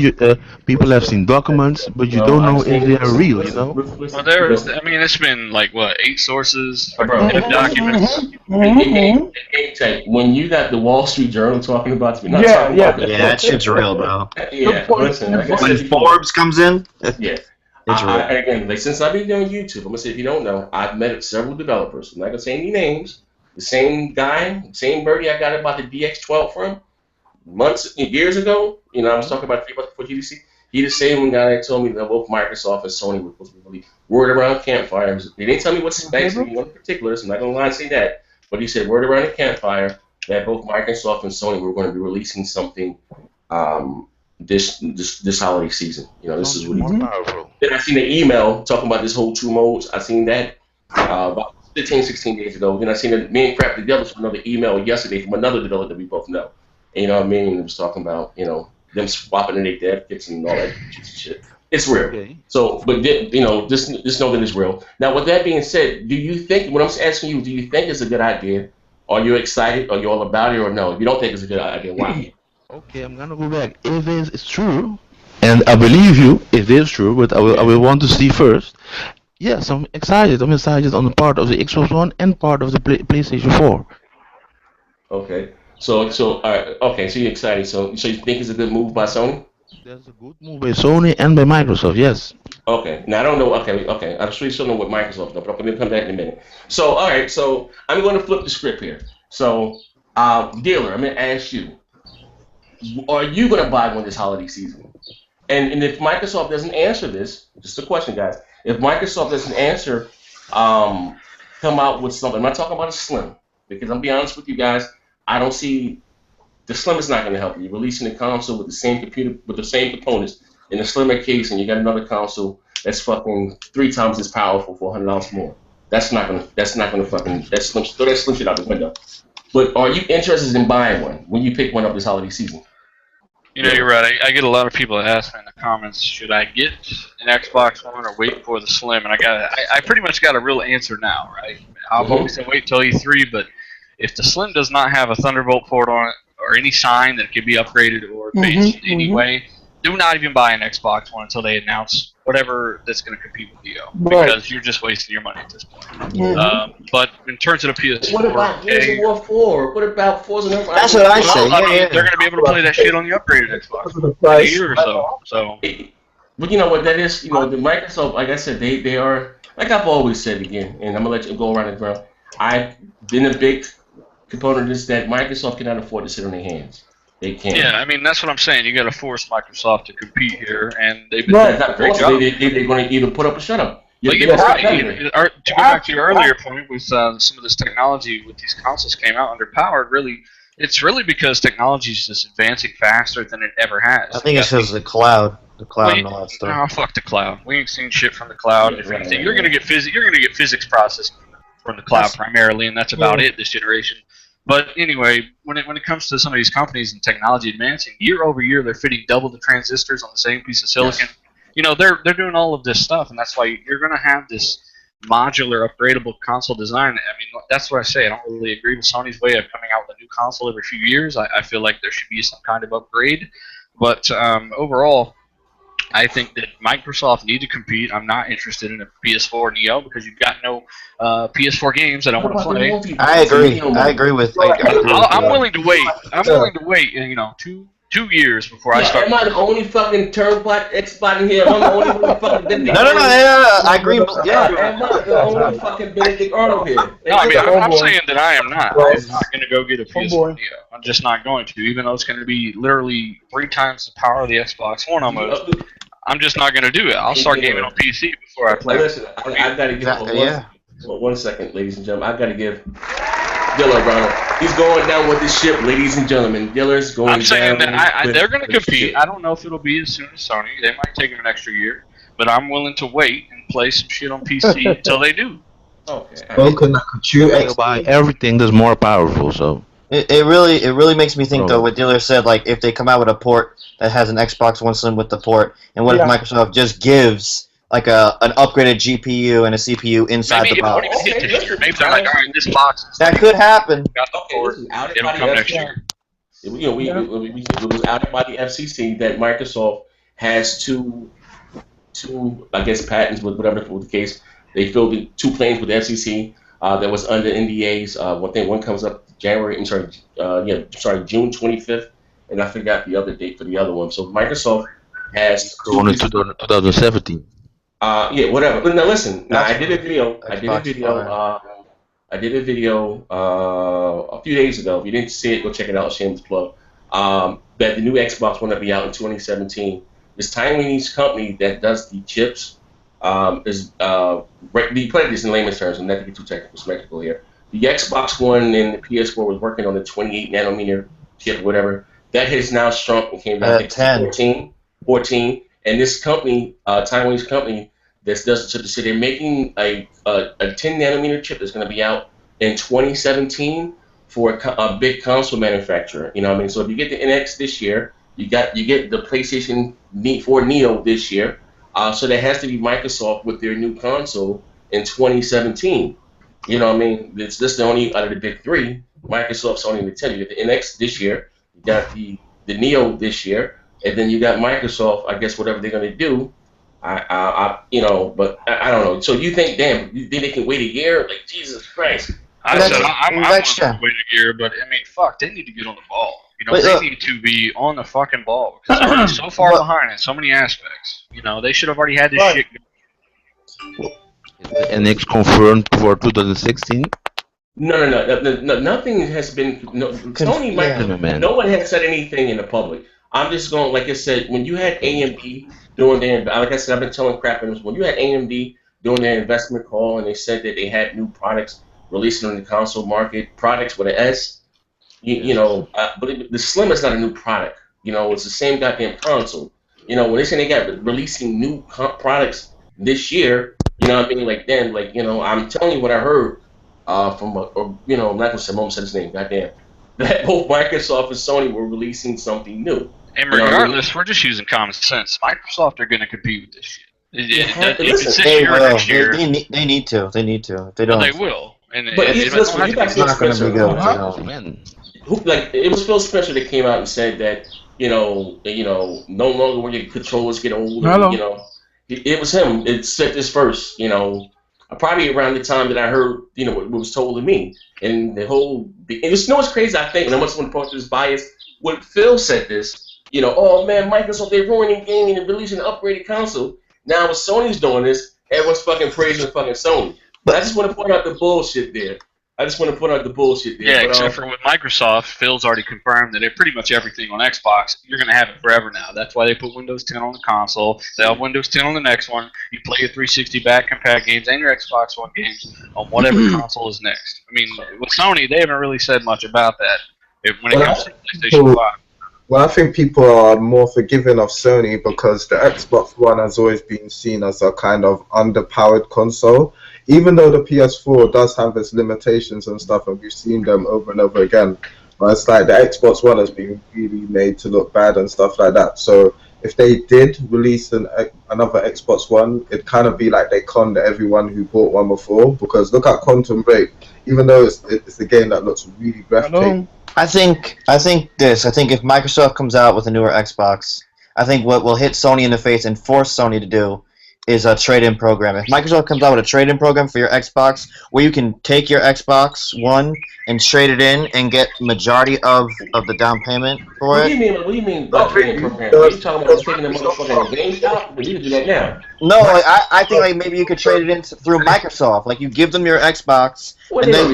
people have seen documents, but you don't know if they are real, you know? Well, it's been like, 8 sources for documents. When you got the Wall Street Journal talking about me, that shit's real, bro. Yeah, listen. When Forbes comes in, it's real. Again, since I've been doing YouTube, I'm going to say if you don't know, I've met several developers. I'm not going to say any names, the same guy, same birdie I got about the DX12 from years ago. You know, I was talking about 3 months before GDC. He the same guy that told me that both Microsoft and Sony were supposed to be released. Word around campfire. They didn't tell me what specs and what particulars. I'm not gonna lie and say that, but he said word around the campfire that both Microsoft and Sony were going to be releasing something this holiday season. You know, this is what he's powerful. Then I seen an email talking about this whole 2 modes. I seen that about 15, 16 days ago. Then I seen that me and Crap developed another email yesterday from another developer that we both know. And, you know what I mean? It was talking about, you know, them swapping in their dev kits and all that shit. It's real. Okay. So, but you know, just know that it's real. Now, with that being said, do you think? What I'm asking you, do you think it's a good idea? Are you excited? Are you all about it, or no? If you don't think it's a good idea, why? Okay, I'm gonna go back. If it's true, and I believe you, if it is true, but I will want to see first. Yes, I'm excited. I'm excited on the part of the Xbox One and part of the PlayStation 4. Okay. So, all right. Okay, so you're excited. So you think it's a good move by Sony? That's a good move by Sony and by Microsoft. Yes. Okay. Now I don't know. Okay. I'm sure you still know what Microsoft does, but I'm going to come back in a minute. So, all right. So I'm going to flip the script here. So, dealer, I'm going to ask you: are you going to buy one this holiday season? And if Microsoft doesn't answer this, just a question, guys. If Microsoft doesn't answer, come out with something. I'm not talking about a Slim, because I'm be honest with you guys. I don't see the Slim is not going to help you. You're releasing a console with the same computer, with the same components in a slimmer case, and you got another console that's fucking 3 times as powerful for $100 more. That's not gonna fucking throw that Slim shit out the window. But are you interested in buying one when you pick one up this holiday season? You know, you're right. I get a lot of people asking in the comments, should I get an Xbox One or wait for the Slim? And I pretty much got a real answer now, right? I've always said wait till E3, but if the Slim does not have a Thunderbolt port on it, or any sign that it can be upgraded or based in any way, do not even buy an Xbox One until they announce whatever that's going to compete with Neo, because you're just wasting your money at this point. But in terms of the PS4, what about Gears of War 4? What about Forza? That's what I say. I mean, they're going to be able to play that shit on the upgraded Xbox in a year or so. But you know what that is? You know, the Microsoft, like I said, they are, like I've always said again, and I'm going to let you go around the ground. I've been a big component is that Microsoft cannot afford to sit on their hands. They can't. Yeah, I mean that's what I'm saying. You got to force Microsoft to compete here, and they've been doing a great job. They're going to either put up or shut up. To go back to your earlier point with some of this technology with these consoles came out underpowered. Really, it's really because technology is just advancing faster than it ever has. I think it's because the cloud and all that stuff. No, fuck the cloud. We ain't seen shit from the cloud. If anything, you're gonna get physics processing from the cloud primarily, and that's about it this generation. But anyway, when it comes to some of these companies and technology advancing, year over year they're fitting double the transistors on the same piece of silicon. Yes. You know, they're doing all of this stuff, and that's why you're going to have this modular, upgradable console design. I mean, that's what I say. I don't really agree with Sony's way of coming out with a new console every few years. I feel like there should be some kind of upgrade. But overall, I think that Microsoft need to compete. I'm not interested in a PS4 Neo because you've got no PS4 games that I want to play. I agree with. I'm willing to wait. I'm willing to wait. You know, 2 years before I start. Am I the only fucking turnbot X-bot in here? Am I the only one fucking Benedict? No. I agree. Yeah. Am I the only fucking Benedict Arnold here? No, I mean, I'm saying that I am not. I'm not going to go get a PS4 Neo. I'm just not going to, even though it's going to be literally 3 times the power of the Xbox One almost. I'm just not going to do it. I'll start gaming on PC before I play. Listen, I got to give one second, ladies and gentlemen. I got to give Diller, brother. He's going down with this ship, ladies and gentlemen. Diller's going down. I'm saying that they're going to compete. I don't know if it'll be as soon as Sony. They might take an extra year, but I'm willing to wait and play some shit on PC until they do. Okay. They'll buy everything that's more powerful. So it really makes me think though. What Dealer said, like if they come out with a port that has an Xbox One Slim with the port, and what if Microsoft just gives like an upgraded GPU and a CPU inside the box? Maybe they're like, all right, this box. That could happen. It'll come next year. You know, it was out by the FCC that Microsoft has two, I guess, patents with whatever the case. They filled 2 claims with the FCC that was under NDAs. One comes up June 25th, and I forgot the other date for the other one. So Microsoft has going into 2017. Whatever. But now listen. Now I did a video. I did a video a few days ago. If you didn't see it, go check it out. Shameless plug. That the new Xbox One will be out in 2017. This Taiwanese company that does the chips is we put this in layman's terms. I'm not to get too technical here. The Xbox One and the PS4 was working on the 28 nanometer chip, whatever. That has now shrunk and came down to 14. And this company, Taiwanese company, that does the chip, so they're making a 10 nanometer chip that's going to be out in 2017 for a big console manufacturer. You know what I mean? So if you get the NX this year, you get the PlayStation 4 Neo this year. So that has to be Microsoft with their new console in 2017. You know what I mean? This is the only out of the big three. Microsoft, Sony, and Nintendo. You get the NX this year. You got the Neo this year, and then you got Microsoft. I guess whatever they're gonna do. But I don't know. So you think, damn, you think they can wait a year? Like, Jesus Christ. I want to wait a year, but I mean, fuck, they need to get on the ball. You know, they need to be on the fucking ball because they're already so far behind in so many aspects. You know, they should have already had this shit. And it's confirmed for 2016. No. Nothing has been. No, Sony, no one has said anything in the public. I'm just going, like I said, when you had AMD doing their, like I said, I've been telling crap in this. When you had AMD doing their investment call and they said that they had new products releasing on the console market, products with an S, but the Slim is not a new product. You know, it's the same goddamn console. You know, when they say they got releasing new products this year, you know what I mean? Like then, like, you know, I'm telling you what I heard from, I'm not gonna say, Mom said his name, goddamn, that both Microsoft and Sony were releasing something new. And regardless, we're just using common sense. Microsoft are going to compete with this shit. They need to. If they don't, they will. But it's not going to be good. Like, it was Phil Spencer that came out and said that no longer when your controllers get older. Hello. It was him. It said this first. Probably around the time that I heard what was told to me, and the whole. And what's crazy? I think, and I must want to point to this bias. When Phil said this. Oh man, Microsoft, they're ruining gaming and releasing an upgraded console. Now when Sony's doing this, everyone's fucking praising fucking Sony. But I just want to point out the bullshit there. Yeah, except for with Microsoft, Phil's already confirmed that pretty much everything on Xbox, you're going to have it forever now. That's why they put Windows 10 on the console. They have Windows 10 on the next one. You play your 360 back compat games and your Xbox One games on whatever console is next. I mean, with Sony, they haven't really said much about that when it comes to PlayStation 5. Well, I think people are more forgiving of Sony because the Xbox One has always been seen as a kind of underpowered console. Even though the PS4 does have its limitations and stuff, and we've seen them over and over again, but it's like the Xbox One has been really made to look bad and stuff like that. So if they did release another Xbox One, it'd kind of be like they conned everyone who bought one before. Because look at Quantum Break, even though it's a game that looks really breathtaking. I think if Microsoft comes out with a newer Xbox, I think what will hit Sony in the face and force Sony to do is a trade-in program. If Microsoft comes out with a trade-in program for your Xbox, where you can take your Xbox One and trade it in and get majority of the down payment for it. What do you mean by trade-in program? Are you talking about taking the motherfucking GameStop? We need to do that now. No, I think like maybe you could trade it in through Microsoft. Like you give them your Xbox, and then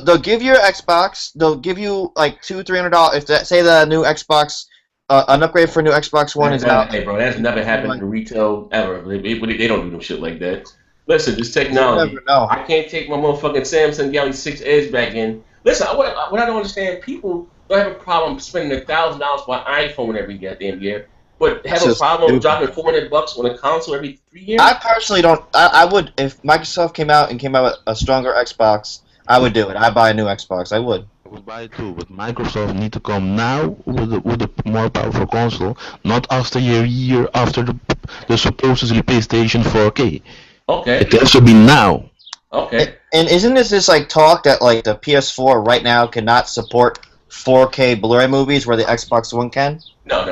they'll give you your Xbox. They'll give you like $200-$300 if say the new Xbox. An upgrade for a new Xbox One is out. Hey, bro, that's never happened in retail ever. They don't do no shit like that. Listen, this technology. I can't take my motherfucking Samsung Galaxy 6 Edge back in. Listen, what I don't understand, people don't have a problem spending $1,000 for an iPhone every goddamn year, but have a problem dropping $400 on a console every 3 years. I personally don't. I would, if Microsoft came out with a stronger Xbox, I would do it. I'd buy a new Xbox. I would. I would buy it too, but Microsoft need to come now with a more powerful console, not after a year after the supposedly PlayStation 4K. Okay. It has to be now. Okay. And isn't this like talk that like the PS4 right now cannot support 4K Blu-ray movies where the Xbox One can? No.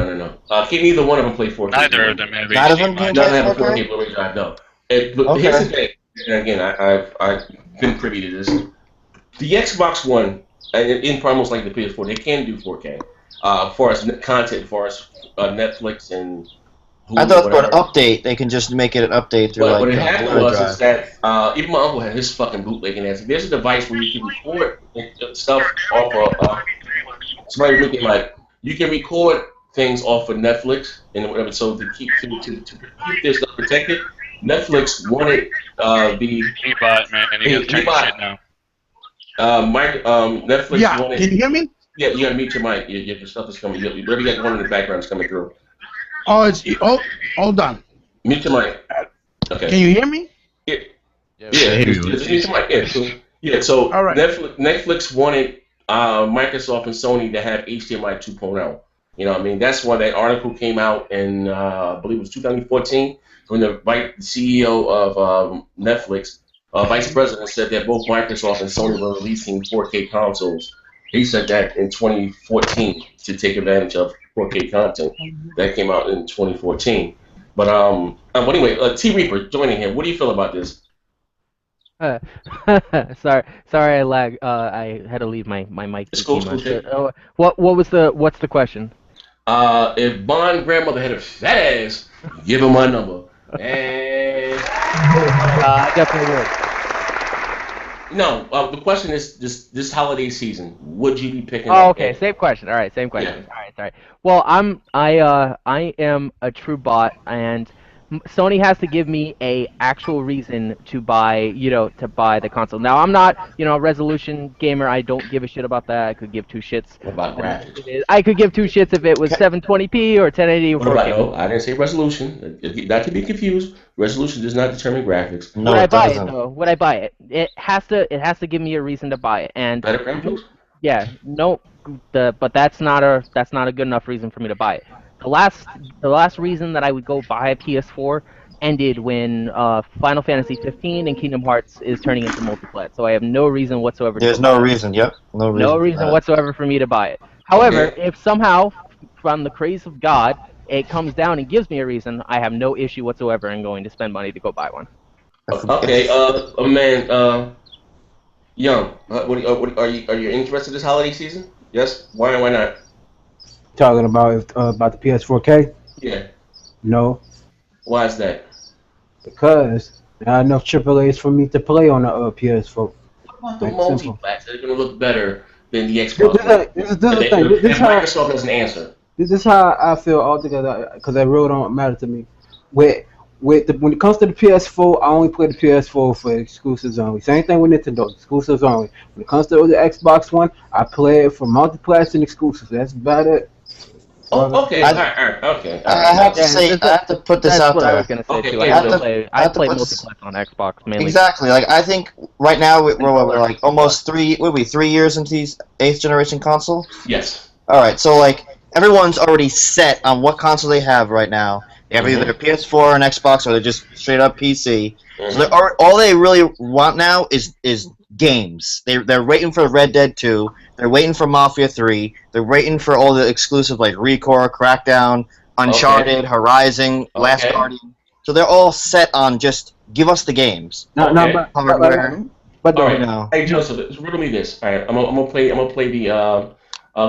Can neither one of them play 4K? Neither of them have. Neither of them can play 4K Blu-ray drive. No. But here's the thing. And again, I've been privy to this. The Xbox One. In almost like the PS4, they can do 4K. As far as content, as far as Netflix and I thought for an update, they can just make it an update through what happened was that even my uncle had his fucking bootlegging ass. There's a device where you can record stuff off of somebody looking like you can record things off of Netflix and whatever. So to keep this stuff protected, Netflix wanted the he bought man, and he got to change shit now. Netflix wanted. Can you hear me? Yeah, you gotta mute your mic. Your stuff is coming. Whatever you got going in the background is coming through. Hold on. Mute your mic. Okay. Can you hear me? Yeah. Just mute your mic. Yeah. So all right. Netflix wanted Microsoft and Sony to have HDMI 2.0. You know what I mean? That's why that article came out in I believe it was 2014 when the CEO of Netflix, vice president, said that both Microsoft and Sony were releasing 4K consoles. He said that in 2014 to take advantage of 4K content. That came out in 2014. But anyway, T Reaper joining him. What do you feel about this? Sorry, I lagged. I had to leave my mic. It's cool. What's the question? If Bond grandmother had a fat ass, give her my number. And I definitely would. No, the question is this holiday season. Would you be picking? Oh, okay. Same question. All right, same question. Yeah. All right, sorry. Well, I am a true bot, and Sony has to give me a actual reason to buy the console. Now, I'm not, a resolution gamer. I don't give a shit about that. I could give two shits. What about graphics? I could give two shits if it was 720p or 1080 or 4K. No, I didn't say resolution. Not to be confused. Resolution does not determine graphics. No, would I buy doesn't. it though? Would I buy it? It has to give me a reason to buy it. And better graphics? Yeah, no, but that's not a good enough reason for me to buy it. The last reason that I would go buy a PS4 ended when Final Fantasy 15 and Kingdom Hearts is turning into multiplat. So I have no reason whatsoever. There's no reason. Yep, no reason. No reason whatsoever for me to buy it. However, if somehow, from the grace of God, it comes down and gives me a reason, I have no issue whatsoever in going to spend money to go buy one. Okay, man, Young, are you interested in this holiday season? Yes. Why and why not? Talking about the PS4K? Yeah. No. Why is that? Because not enough AAAs for me to play on the PS4. The multi-plats are going to look better than the Xbox. This is the thing. Microsoft doesn't answer. This is how I feel altogether, because that really don't matter to me. When it comes to the PS4, I only play the PS4 for exclusives only. Same thing with Nintendo, exclusives only. When it comes to the Xbox One, I play it for multiplats and exclusives. That's about it. Oh, okay. All right. Okay. I have to say, I have to put this out there. I was gonna say too. I play multiplayer on Xbox mainly. Exactly. Like I think right now we're like almost 3 years into these 8th generation console. Yes. All right. So like everyone's already set on what console they have right now. They have either a PS4 or an Xbox, or they're just straight up PC. So all they really want now is games. They're waiting for Red Dead 2. They're waiting for Mafia 3. They're waiting for all the exclusive like Recore, Crackdown, Uncharted, Horizon, Last Guardian. So they're all set on just give us the games. But all right. Hey Joseph, riddle me this. All right, I'm gonna play the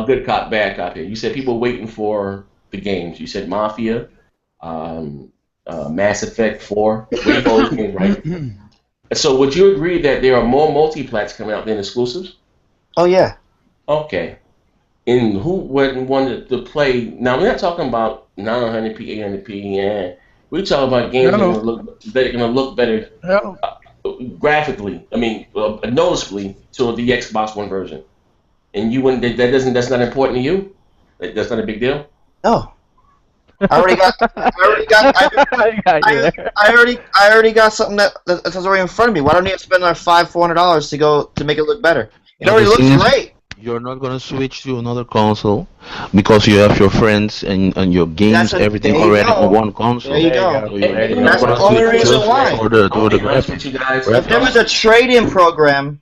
good cop, bad cop here. You said people waiting for the games. You said Mafia, Mass Effect 4. Waiting for all those games, right? So would you agree that there are more multiplats coming out than exclusives? Oh yeah. Okay. And who wouldn't want to play? Now we're not talking about 900p, 800p, and we're talking about games that are gonna look better graphically. I mean, noticeably to the Xbox One version. And you wouldn't? That's not important to you? That's not a big deal? No. I already got something that's already in front of me. Why don't you spend like $400 to make it look better? It already looks great. You're not gonna switch to another console because you have your friends and your games, everything already on one console. There you go. So that's the only reason why. If there was a trade-in program,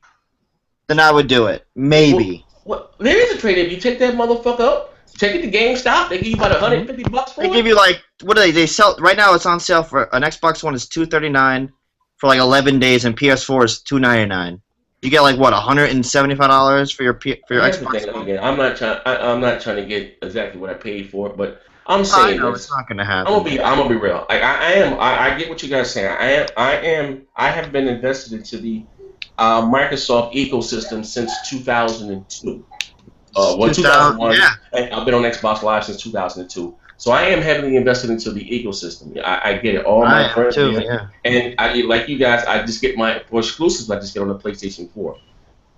then I would do it. Maybe. Well, there is a trade-in. You take that motherfucker up. Take it to GameStop. They give you about $150 for it. They give you like what do they sell right now? It's on sale for an Xbox One is $239 for like 11 days, and PS4 is $299. You get like what $175 for your Xbox One. Again, I'm not trying to get exactly what I paid for it, but I'm saying I know this. it's not gonna happen. I'm gonna be real. Like I get what you guys are saying. I have been invested into the Microsoft ecosystem since 2002. 2001. Yeah. And I've been on Xbox Live since 2002. So I am heavily invested into the ecosystem. I get it. All my friends too, there. yeah. And I like you guys. I just get for exclusives. I just get on the PlayStation 4.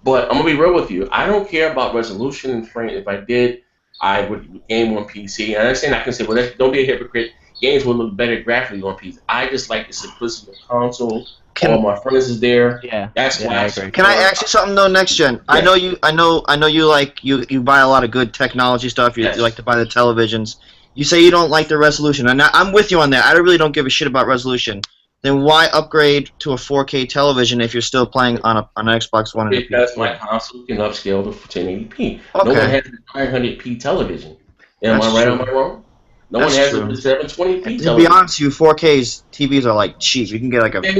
But I'm gonna be real with you. I don't care about resolution and frame. If I did, I would game on PC. And I understand I can say, well, don't be a hypocrite. Games will look better graphically on PC. I just like the simplicity of console. All my friends is there. Yeah. That's why I agree. Can I ask you something though, next gen? Yeah. I know you like you buy a lot of good technology stuff. You like to buy the televisions. You say you don't like the resolution, and I'm with you on that. I really don't give a shit about resolution. Then why upgrade to a 4K television if you're still playing on an Xbox One? Because my console can upscale to 1080p. Okay. No one has a 900p television. Am I right or am I wrong? No one has a 720p television. To be honest with you, 4K's TVs are like cheap. You can get like a They're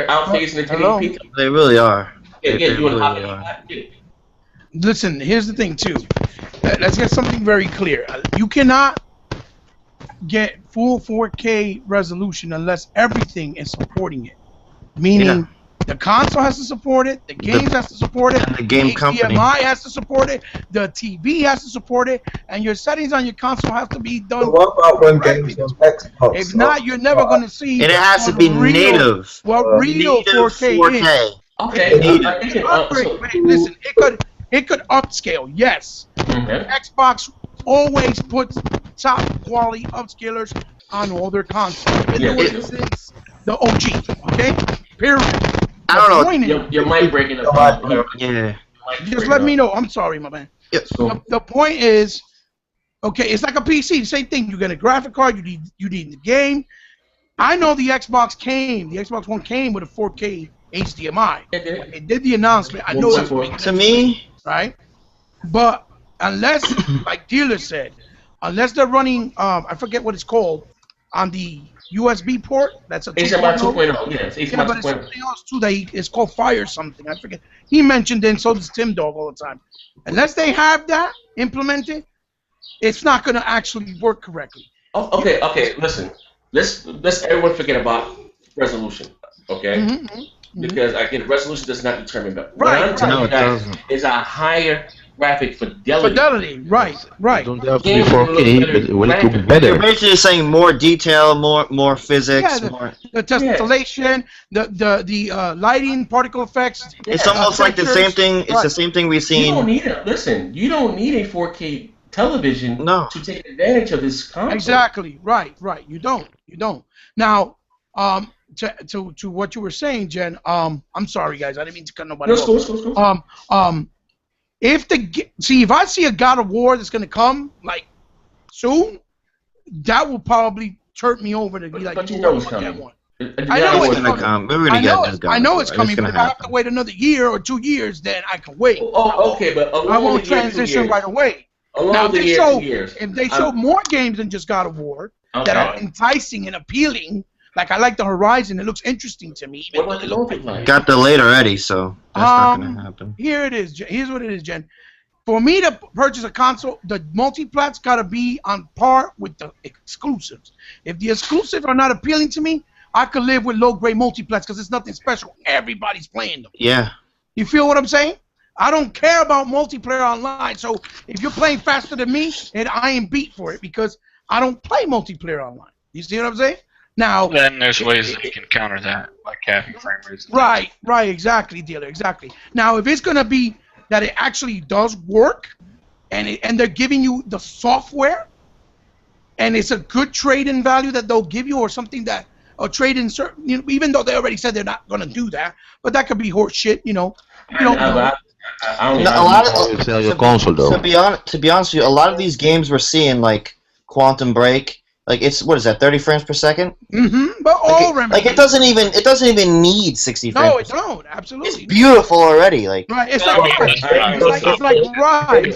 outphasing the 1080p. They really are. Listen, here's the thing too. Let's get something very clear. You cannot get full 4K resolution unless everything is supporting it. Meaning the console has to support it, the games has to support it, the game company HDMI has to support it, the TV has to support it, and your settings on your console have to be done. So what about when games on Xbox? If not, you're never going to see. And it has to be native. What real 4K is. Okay. Listen, it could upscale, yes. Xbox always puts top quality upscalers on all their consoles. Been doing it since the OG, okay? Period. I don't know. Your mic breaking up. Yeah. Just let me know. I'm sorry, my man. Yes. The point is, okay, it's like a PC. Same thing. You get a graphic card. You need the game. I know the Xbox One came with a 4K HDMI. They did the announcement. I know that's to me, right? But unless, like Dealer said, unless they're running, I forget what it's called, on the USB port. That's a 2.0. Yes, yeah, but it's something else too. It's called Fire something. I forget. He mentioned it, and so does Tim Dog all the time. Unless they have that implemented, it's not going to actually work correctly. Oh, okay. Listen, let's everyone forget about resolution. Okay. Because again, resolution does not determine that. What I'm telling you guys is a higher graphic fidelity. Right. Don't have to be 4K, but will it look better? You're basically saying more detail, more physics, the tessellation, the lighting, particle effects. It's almost like the same thing. It's the same thing we've seen. You don't need it. Listen, you don't need a 4K television to take advantage of this console. Exactly. Right. You don't. Now, to what you were saying, Jen. I'm sorry, guys. I didn't mean to cut nobody off. If I see a God of War that's gonna come like soon, that will probably turn me over to be like, but you know it's coming. I know it's gonna come. I know it's coming, but if I have to wait another year or 2 years, then I can wait. Okay, but I won't transition right away. Now, if they show more games than just God of War that are enticing and appealing, like I like the Horizon, it looks interesting to me. What about the got delayed already, so that's not gonna happen. Here it is. Here's what it is, Jen. For me to purchase a console, the multiplat's got to be on par with the exclusives. If the exclusives are not appealing to me, I could live with low-grade multiplats because it's nothing special. Everybody's playing them. Yeah. You feel what I'm saying? I don't care about multiplayer online. So if you're playing faster than me, and I ain't beat for it because I don't play multiplayer online. You see what I'm saying? Now, then there's ways that you can counter that, like capping frame rates. Right, exactly, Dealer, exactly. Now, if it's gonna be that it actually does work, and they're giving you the software, and it's a good trade-in value that they'll give you, or something that trade-in, even though they already said they're not gonna do that, but that could be horse shit, you know. You don't know. Sell your console though. To be honest with you, a lot of these games we're seeing, like Quantum Break. Like it's what is that? 30 frames per second. But all it doesn't even need 60 frames. No, it don't. Absolutely. It's beautiful already. Like right. It's like Rise.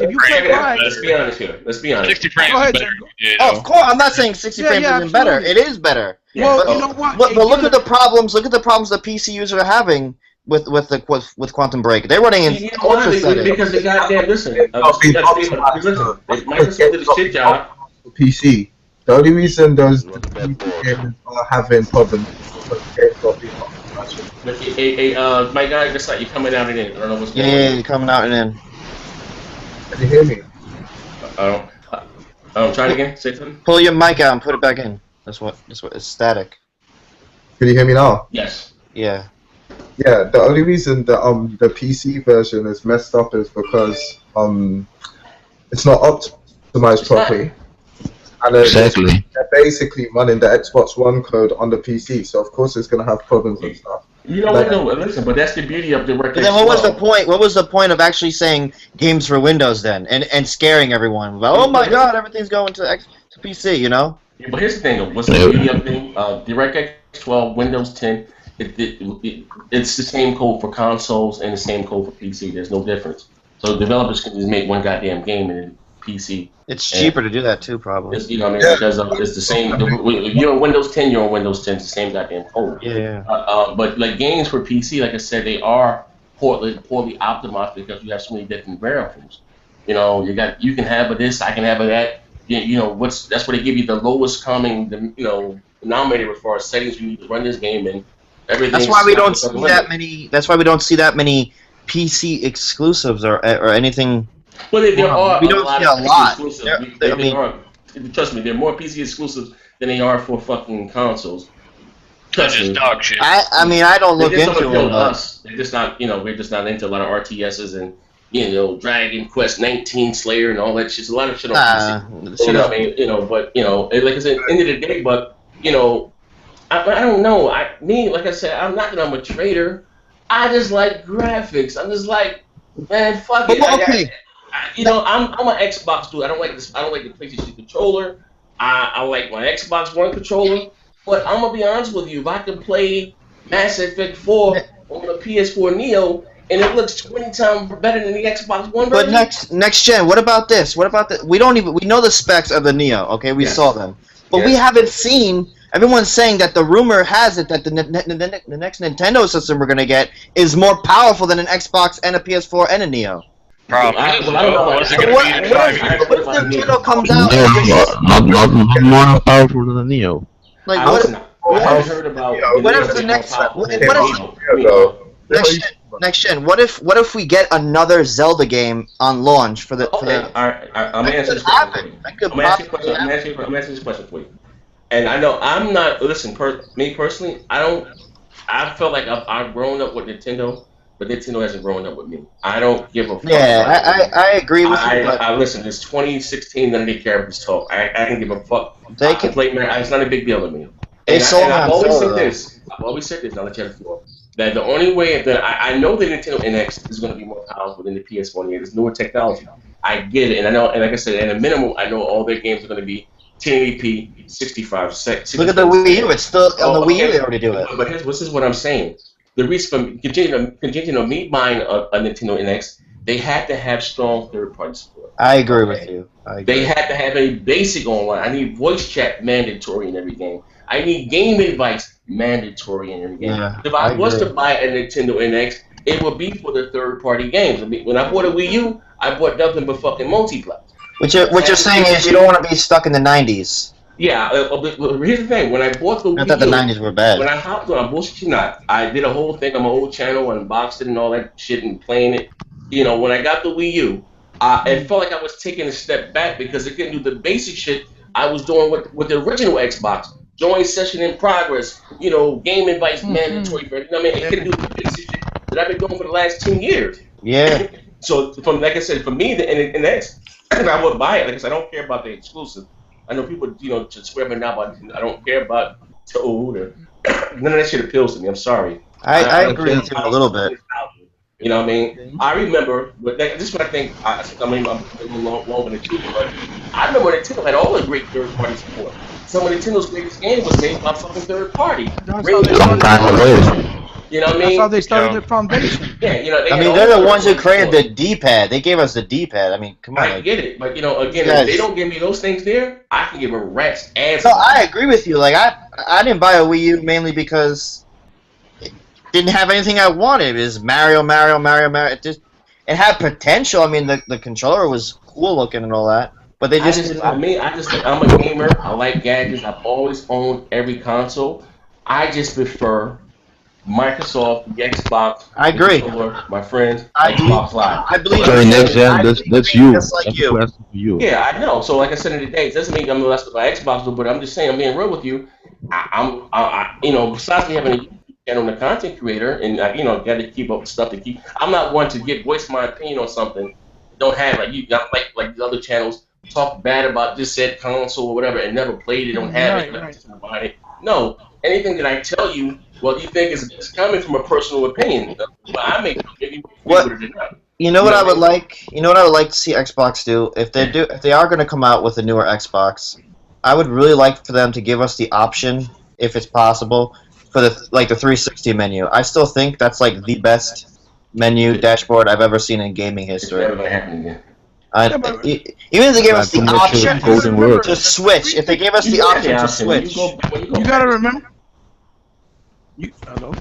If you play Rise. Let's be honest here. 60 frames is better. Oh, of course, I'm not saying 60 frames isn't better. It is better. Well, you know what? But look at the problems. Look at the problems the PC users are having with Quantum Break. They're running in ultra settings. Because the goddamn Microsoft did a shit job. for PC. The only reason those PC gamers are having problems is because games are being optimized. Hey, my guy, it's like you're coming out and in. I don't know what's going on. Yeah, coming out and in. Can you hear me? I don't. Try it again. Say something. Pull your mic out and put it back in. That's what it's static. Can you hear me now? Yes. Yeah. Yeah, the only reason the PC version is messed up is because it's not optimized properly. And Exactly. they're basically running the Xbox One code on the PC, so of course it's gonna have problems and stuff. You know what? No, listen, but that's the beauty of DirectX. But then what was the point? What was the point of actually saying games for Windows then, and scaring everyone? About, oh my God, everything's going to PC, you know? Yeah, but here's the thing, though. What's the beauty of the thing? DirectX 12, Windows 10, it's the same code for consoles and the same code for PC. There's no difference. So developers can just make one goddamn game and PC. It's cheaper to do that too, probably. You know what I mean? Because it's the same. If you're on Windows 10, you're on Windows 10. It's the same goddamn code. Yeah. But like games for PC, like I said, they are poorly optimized because you have so many different variables. You know, you can have a this, I can have a that. You know, that's where they give you the lowest common denominator as far as settings you need to run this game in. Everything. That's why we don't see that many. That's why we don't see that many PC exclusives or anything. Well, there are we don't see a lot. Trust me, there are more PC exclusives than they are for fucking consoles. That's just dog shit. I mean, I don't look into them. They're just not, we're just not into a lot of RTSs and, Dragon Quest 19 Slayer and all that shit. There's a lot of shit on PC. You know what I mean? But, like I said, at the end of the day, but, I don't know. Like I said, I'm not that I'm a trader. I just like graphics. I'm just like, man, fuck it. Okay. I'm an Xbox dude. I don't like this. I don't like the PlayStation controller. I like my Xbox One controller. But I'm gonna be honest with you. If I can play Mass Effect 4 on the PS4 Neo and it looks 20 times better than the Xbox One version. But next gen, what about this? What about the? We know the specs of the Neo. Okay, we saw them, but we haven't seen. Everyone's saying that the rumor has it that the next Nintendo system we're gonna get is more powerful than an Xbox and a PS4 and a Neo. Probably. What if Nintendo comes out? Not more powerful than the Neo. Like I heard about. What if the next? Next gen? What if we get another Zelda game on launch for the? I'm answering this question. I'm answering this question for you. And I know I'm not. Listen, me personally, I felt like I've grown up with Nintendo. But Nintendo hasn't grown up with me. I don't give a fuck. Yeah, I agree with you. I listen. It's 2016. None of these characters talk. I can give a fuck. They can play. It's not a big deal to me. I've always said this. I've always said this. I'll let you have the floor. That the only way that I know the Nintendo NX is going to be more powerful than the PS1. There's newer technology. I get it, and I know. And like I said, at a minimum, I know all their games are going to be 1080p, 65. Look at the Wii U. It's still on the Wii U. They already do it. But this is what I'm saying. The reason for continuing of me buying a Nintendo NX, they had to have strong third-party support. I agree with you. They had to have a basic online. I need voice chat mandatory in every game. I need game advice mandatory in every game. Yeah, if I was to buy a Nintendo NX, it would be for the third-party games. I mean, when I bought a Wii U, I bought nothing but fucking multiplayer. What you're saying is you don't want to be stuck in the 90s. Yeah, here's the thing. When I bought the Wii U, I thought the 90s were bad. When I hopped on, bullshit you not. I did a whole thing on my old channel, unboxed it and all that shit and playing it. When I got the Wii U, it felt like I was taking a step back because it couldn't do the basic shit I was doing with the original Xbox. Join session in progress, game advice mandatory. It couldn't do the basic shit that I've been doing for the last 2 years. Yeah. So, like I said, for me, the NX, I would buy it. Like I said, I don't care about the exclusive. I know people, just swear me now, but I don't care about Toad or none of that shit appeals to me. I'm sorry. I agree with you a little bit. You know what I mean? I remember, but this is what I think. I'm a little longer than you, but I remember Nintendo had all the great third-party support. Some of Nintendo's greatest game was made by fucking third party. You know what I mean? That's how they started their foundation. Yeah, they're the ones who created the D-pad. They gave us the D-pad. I mean, come on. I get it, but again, if they don't give me those things there, I can give a rat's ass. No, I agree with you. Like, I didn't buy a Wii U mainly because it didn't have anything I wanted. It was Mario. It had potential. I mean, the controller was cool looking and all that. But they I just just, I mean, I'm a gamer. I like gadgets. I've always owned every console. I just prefer Microsoft, the Xbox, I the agree. controller, my friends, I believe. Xbox Live. I believe. Sorry, next gen. I That's believe you. just like That's a you. question for you. Yeah, I know. So, like I said in the day, it doesn't mean I'm less of an Xbox, but I'm just saying, I'm being real with you. Besides me having a YouTube channel and a content creator, and got to keep up with stuff to keep. I'm not one to voice my opinion on something. Don't have like you got like the other channels talk bad about this said console or whatever and never played it, don't have it, about it. No, anything that I tell you, well, you think is coming from a personal opinion. But I make maybe What? with it or not. You know what I would like? You know what I would like to see Xbox do? If they are going to come out with a newer Xbox, I would really like for them to give us the option, if it's possible, for the 360 menu. I still think that's like the best menu dashboard I've ever seen in gaming It's history. never gonna happen again. Even if they gave us the option golden word. to switch, if they gave us the option to switch, You gotta remember. Hello.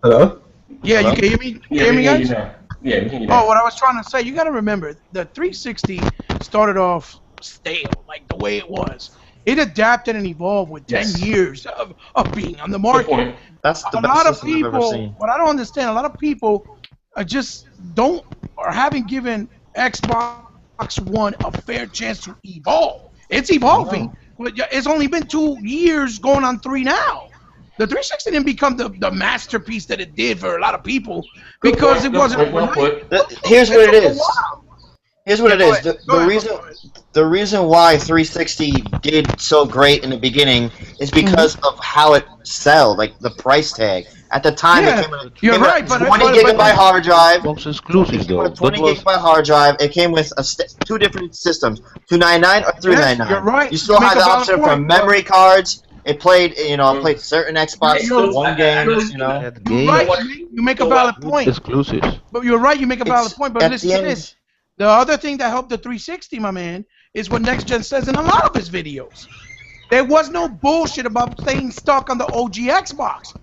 Hello? Yeah, Hello? you can hear me. Yeah, Hear me, we can hear you guys? now. Yeah, we can hear you Oh, now. what I was trying to say, you got to remember, the 360 started off stale, like the way it was. It adapted and evolved with 10 Yes. years of being on the Good market. point. that's the A best lot of system I've ever people, seen. what I don't understand, a lot of people are just don't or haven't given Xbox One a fair chance to evolve. It's evolving, but it's only been 2 years, going on 3 now. The 360 didn't become the masterpiece that it did for a lot of people because it wasn't Well put. Here's what it took a is. while. Here's what Yeah, it go is. ahead. The reason the reason why 360 did so great in the beginning is because of how it sold, like the price tag. At the time, Yeah, it came with you're right, a but 20 but- gigabyte hard drive. Xbox It exclusives came with though. a 20 That was gigabyte hard drive. It came with two different systems, 299 or 399. Yes, you're right. You still You make had a the valid option for point, memory cards. It played, it played certain Xbox Yeah, One games, that You're game. right. You make a valid point. Exclusives. But you're right. You make a valid It's point. But at listen the to end. this. The other thing that helped the 360, my man, is what Next Gen says in a lot of his videos. There was no bullshit about staying stuck on the OG Xbox.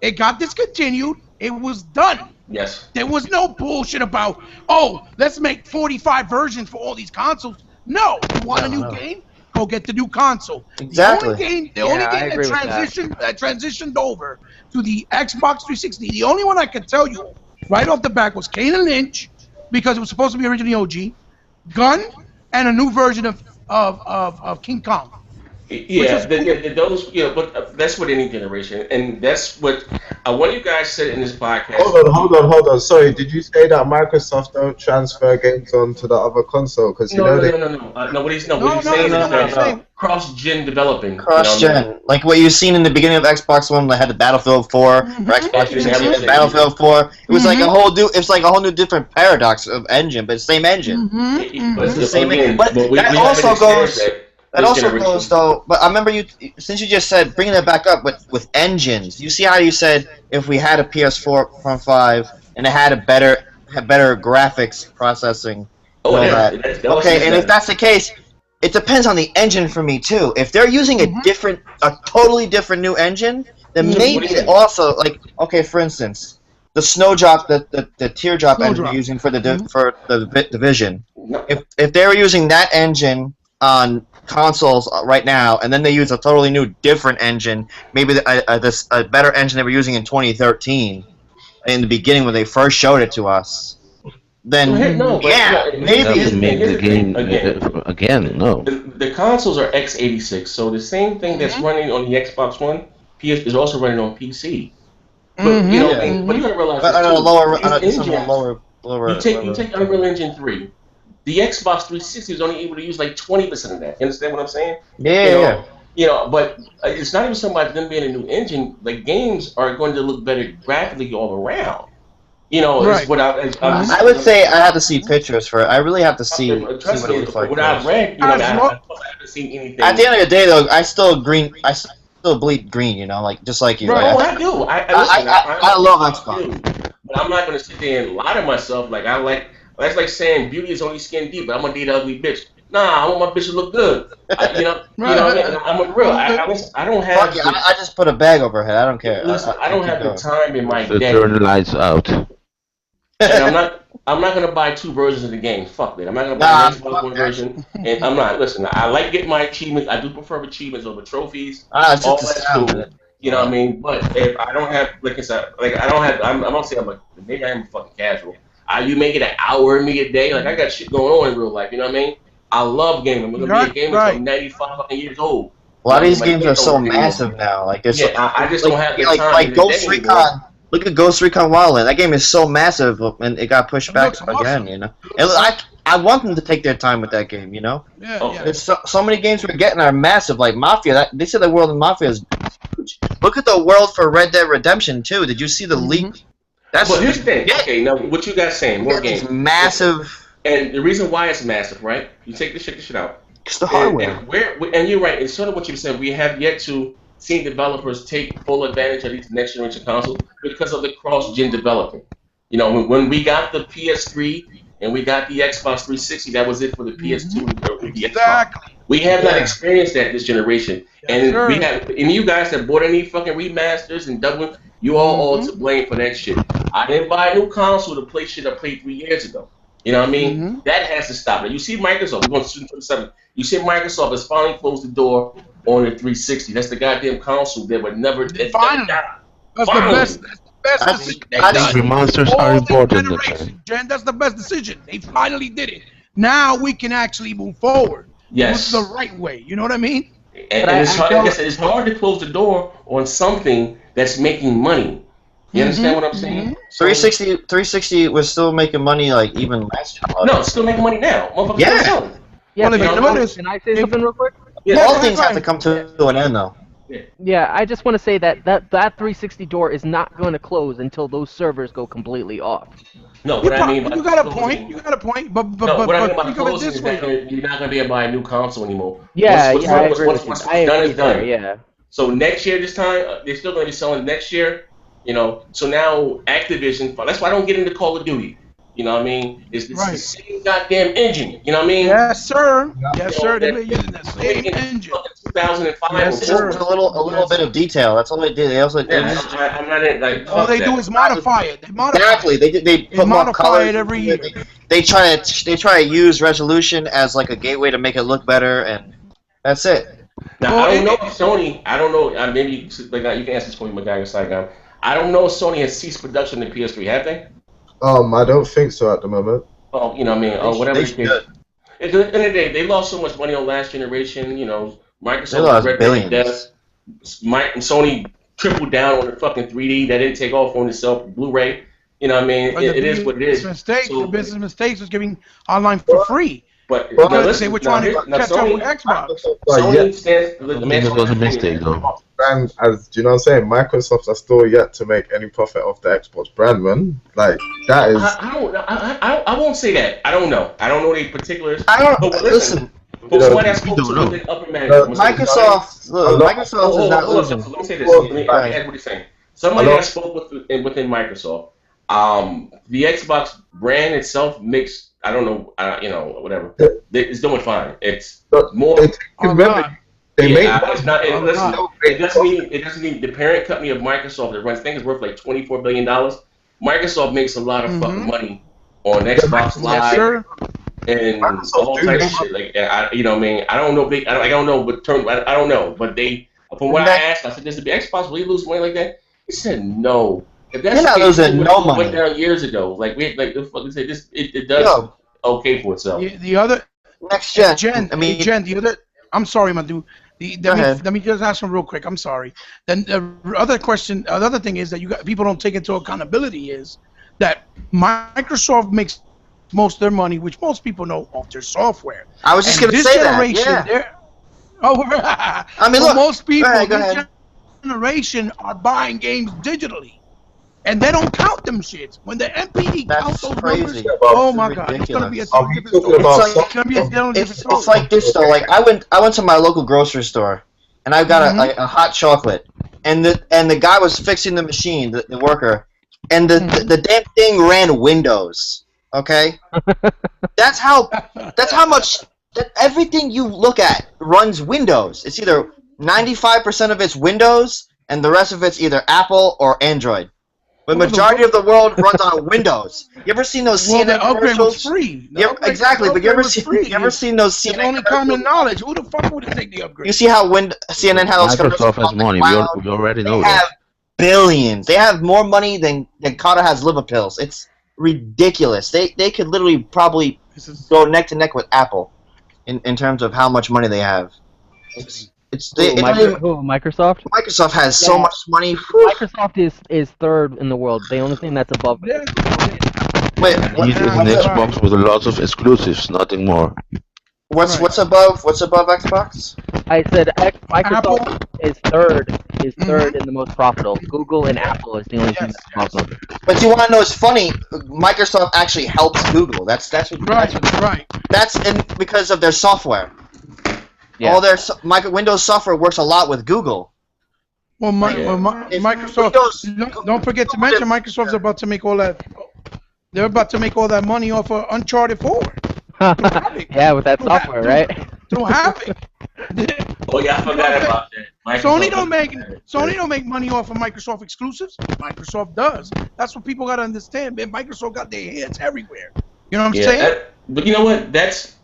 It got discontinued. It was done. Yes. There was no bullshit about, oh, let's make 45 versions for all these consoles. No. You want a new game? Go get the new console. Exactly. The only I game agree with that transitioned over to the Xbox 360, the only one I could tell you right off the back was Kane and Lynch, because it was supposed to be originally OG, Gun, and a new version of King Kong. Yeah, but that's what any generation, and that's what one of you guys said in this podcast. Hold on. Sorry, did you say that Microsoft don't transfer games onto the other console? Because No. What he's saying is cross-gen developing. Cross-gen, like what you've seen in the beginning of Xbox One, they had the Battlefield 4 for Xbox 360, Battlefield 4. It was like a whole new different paradox of engine, but same engine. It's the same engine. But that also goes. That also goes though. But I remember since you just said bringing that back up with engines. You see how you said if we had a PS4 from 5 and it had a better graphics processing. Okay, and if that's the case, it depends on the engine for me too. If they're using a totally different new engine, then maybe also for instance, the Snowdrop, the Teardrop engine they're using for the Division. If they were using that engine on consoles right now, and then they use a totally new, different engine, maybe a better engine they were using in 2013, in the beginning when they first showed it to us, then maybe make the game again. No. The consoles are x86, so the same thing that's running on the Xbox One, PS is also running on PC. But but you gotta realize lower. You take Unreal Engine 3. The Xbox 360 is only able to use like 20% of that. You understand what I'm saying? Yeah. But it's not even something about them being a new engine. Like games are going to look better graphically all around. Is what I would say I have to see pictures for it. I really have to see what it looks like. What I've read, I haven't seen anything. At the end of the day, though, I still bleed green. Just like you. Right. I do. I love Xbox. But I'm not going to sit there and lie to myself. That's like saying beauty is only skin deep, but I'm gonna date an ugly bitch. Nah, I want my bitch to look good. I'm a real. I don't have. I just put a bag over her head. I don't care. Listen, I don't have the time in my So day. turn the lights out. And I'm not. I'm not gonna buy two versions of the game. Fuck that. I'm not gonna buy an Xbox One version, and I'm not. Listen, I like getting my achievements. I do prefer achievements over trophies. It's All just the that's sound. cool. You know what I mean? But if I don't have, like I said, like I don't have, I'm not saying I'm like maybe I am fucking casual. You make it an hour of me a day. Like I got shit going on in real life. You know what I mean? I love gaming. I'm gonna be a gamer until I'm 95 fucking years old. A lot of these games are so massive now. Like there's I just don't have the time. Like Ghost Recon. Look at Ghost Recon Wildland. That game is so massive, and it got pushed back again. You know, and I want them to take their time with that game. You know, There's so many games we're getting are massive. Like Mafia. They said the world of Mafia is huge. Look at the world for Red Dead Redemption 2. Did you see the leak? But here's the thing. Okay, now what you guys saying? More games. It's massive. And the reason why it's massive, right? You take this shit out. It's the hardware. And you're right. It's sort of what you said. We have yet to see developers take full advantage of these next generation consoles because of the cross-gen developing. You know, when we got the PS3 and we got the Xbox 360, that was it for the PS2 and the Xbox. We have not experienced that this generation. And you guys that bought any fucking remasters and doubling, you all to blame for that shit. I didn't buy a new console to play shit I played 3 years ago. You know what I mean? That has to stop. Now, you see Microsoft, we're going to 27. You see Microsoft has finally closed the door on the 360. That's the goddamn console that would never. Finally. That's the best. That's the best decision. Remasters are important. That's the best decision. They finally did it. Now we can actually move forward. Yes. The right way. You know what I mean? And it's hard to close the door on something that's making money. You understand what I'm saying? 360 was still making money like even last year. No, it's still making money now. Motherfuckers Yeah. Yeah, Well, can I say something real quick? All things have to come to an end though. Yeah, I just want to say that 360 door is not going to close until those servers go completely off. No, what I mean, you got a point. You got a point. But what I mean by think of it closing this is way. that you're not going to be able to buy a new console anymore. Yeah, what's I agree with you. what's done is done. Yeah. So next year, this time, they're still going to be selling next year. You know, so now Activision. That's why I don't get into Call of Duty. You know what I mean? It's the same goddamn engine. You know what I mean? Yes, sir. Yes, sir. They're using the same engine. 2005. Yes, sir. A little bit of detail. That's all they did. They also I'm not in, like. All they do is modify it. They modify exactly. They put more modify colors it every year. They try to use resolution as like a gateway to make it look better, and that's it. Now I don't know if Sony. I don't know. Maybe like you can answer this for me, McGuire Saigon. I don't know if Sony has ceased production in PS3. Have they? I don't think so at the moment. Oh, you know what I mean? Oh, whatever the case. At the end of the day, they lost so much money on last generation. You know, Microsoft lost billions. Sony tripled down on the fucking 3D. That didn't take off on itself. Blu-ray. You know what I mean? It is what it is. The business mistakes was giving online for free. But they were trying to catch up with Xbox. Sony stands. It was a mistake though. And as do you know what I'm saying, Microsoft are still yet to make any profit off the Xbox brand, man. Like that is. I won't say that. I don't know. I don't know any particulars. I don't. Listen. Microsoft is not losing. Let me say this. Let me add what he's saying. Somebody that spoke within Microsoft. The Xbox brand itself makes. I don't know. You know, whatever. It's doing fine. It's more. It's not. It doesn't mean the parent company of Microsoft that runs things is worth like $24 billion. Microsoft makes a lot of fucking money on Xbox Live and all types of shit. Like, you know what I mean? I don't know. I don't know, but I don't know. But they, from what I asked, I said, "Does the Xbox really lose money like that?" He said, "No." If that's They're not losing no money. Went down years ago. Like the fucking say this. It does okay for itself. The other next gen. Jen, the other. I'm sorry, Madu. Let me just ask him real quick. I'm sorry. Then the other question, another thing is that people don't take into accountability is that Microsoft makes most of their money, which most people know, off their software. I was just going to say that. Yeah. I mean, look. Most people this generation are buying games digitally. And they don't count them shits. When the MPD counts those numbers, oh my god, it's gonna be a totally different story. It's like this though. Like I went to my local grocery store, and I got a hot chocolate, and the guy was fixing the machine, the worker, and the damn thing ran Windows. Okay, that's how much everything you look at runs Windows. It's either 95% of it's Windows, and the rest of it's either Apple or Android. The majority of the world runs on Windows. You ever seen those Well, the CNN upgrade was commercials? free. Exactly, but you ever seen those It's CNN only common knowledge. Who the fuck would take the upgrade? You see how CNN has those commercials? Microsoft has money. We already know They have that. billions. They have more money than Carter has liver pills. It's ridiculous. They could literally probably go neck to neck with Apple in terms of how much money they have. Microsoft? Microsoft has so much money. Microsoft is third in the world. The only thing that's above. Wait, It is an Xbox with lots of exclusives, nothing more. What's above Xbox? I said Microsoft is third in the most profitable. Google and Apple is the only thing that's profitable. But you want to know? It's funny. Microsoft actually helps Google. That's because of their software. Yeah. All their Windows software works a lot with Google. Well, Microsoft. Don't forget to mention Microsoft's about to make all that. They're about to make all that money off of Uncharted 4. Yeah, with that software, right? Through Havoc. Oh yeah, I forgot about that. Sony don't make money off of Microsoft exclusives. Microsoft does. That's what people gotta understand, man. Microsoft got their hands everywhere. You know what I'm saying? But you know what? That's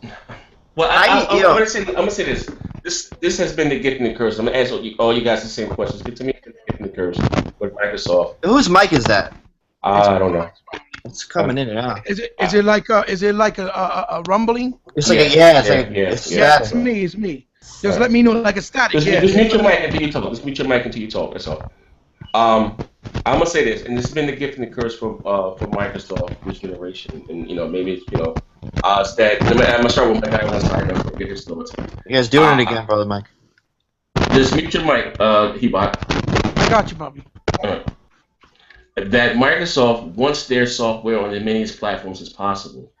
well. I'm gonna say this. This has been the gift and the curse. I'm gonna answer all you guys the same questions. Get to me, the gift and the curse with Microsoft. Whose mic is that? I don't know. It's coming in and out. Is it like a rumbling? It's like It's me. It's me. Just let me know like a static. Just mute your mic until you talk. Just mute your mic until you talk. That's all. I'm gonna say this, and this has been the gift and the curse for Microsoft this generation, and maybe it's it's that. I'm gonna start with my guy on the side and forget his thoughts. You guys doing it again, brother Mike? Just mute your mic, Hebot. I got you, Bobby. That Microsoft wants their software on as many platforms as possible.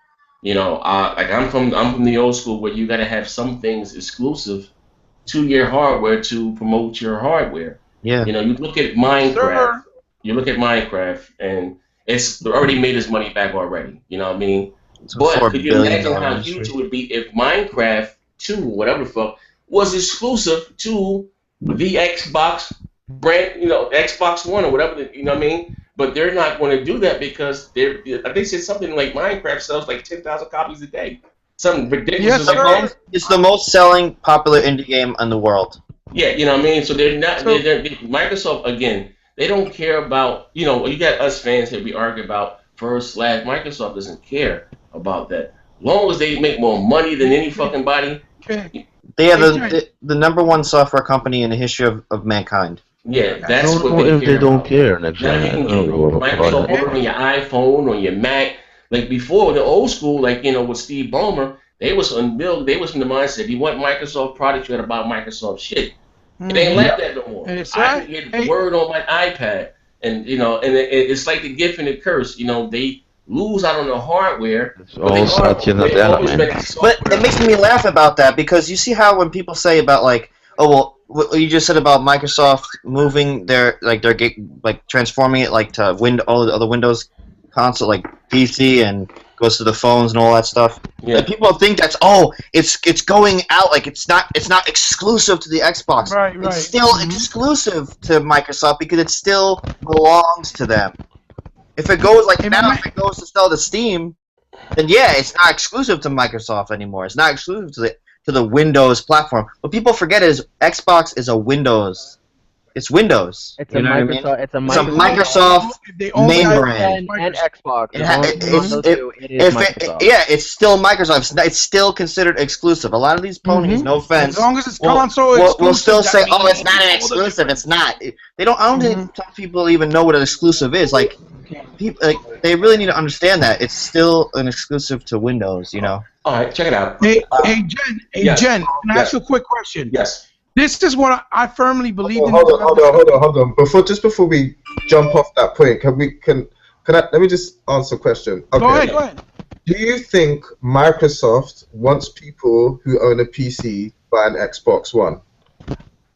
Like I'm from the old school where you gotta have some things exclusive to your hardware to promote your hardware. Yeah. You look at Minecraft. You look at Minecraft, and it's already made its money back already. You know what I mean? But could you imagine how huge it would be if Minecraft 2, whatever the fuck, was exclusive to the Xbox brand, Xbox One or whatever, you know what I mean? But they're not going to do that because they said something like Minecraft sells like 10,000 copies a day. Something ridiculous. Yes, it's the most selling popular indie game in the world. Yeah, you know what I mean? So they're not, Microsoft, again, they don't care about, you got us fans that we argue about first, last. Microsoft doesn't care about that. As long as they make more money than any fucking body. They are the number one software company in the history of mankind. Yeah, that's what they don't care. Microsoft order on your iPhone, on your Mac. Like before, the old school, like with Steve Ballmer, they was from the mindset. If you want Microsoft products, you got to buy Microsoft shit. It ain't like that no more. I can get Word on my iPad, and it's like the gift and the curse. They lose out on the hardware. But it makes me laugh about that because you see how when people say about like, oh well, what you just said about Microsoft moving their transforming it like to all the other Windows console like PC and goes to the phones and all that stuff. Yeah. And people think that's it's going out like it's not exclusive to the Xbox. Right. It's still exclusive to Microsoft because it still belongs to them. If it goes if it goes to sell to Steam, then yeah, it's not exclusive to Microsoft anymore. It's not exclusive to the Windows platform. What people forget is Xbox is a Windows. It's Windows. It's a Microsoft. It's a Microsoft name brand. And Xbox. It's still Microsoft. It's still considered exclusive. A lot of these ponies, no offense, as long as it's console exclusive, we'll still say, oh, it's not an exclusive. It's not. They don't. I don't think some people even know what an exclusive is. Like, people, they really need to understand that it's still an exclusive to Windows. All right, check it out. Hey, Jen, can I ask you a quick question? Yes. This is what I firmly believe in. Hold on. Before we jump off that point, can I let me just answer a question? Okay. Go ahead. Do you think Microsoft wants people who own a PC buy an Xbox One?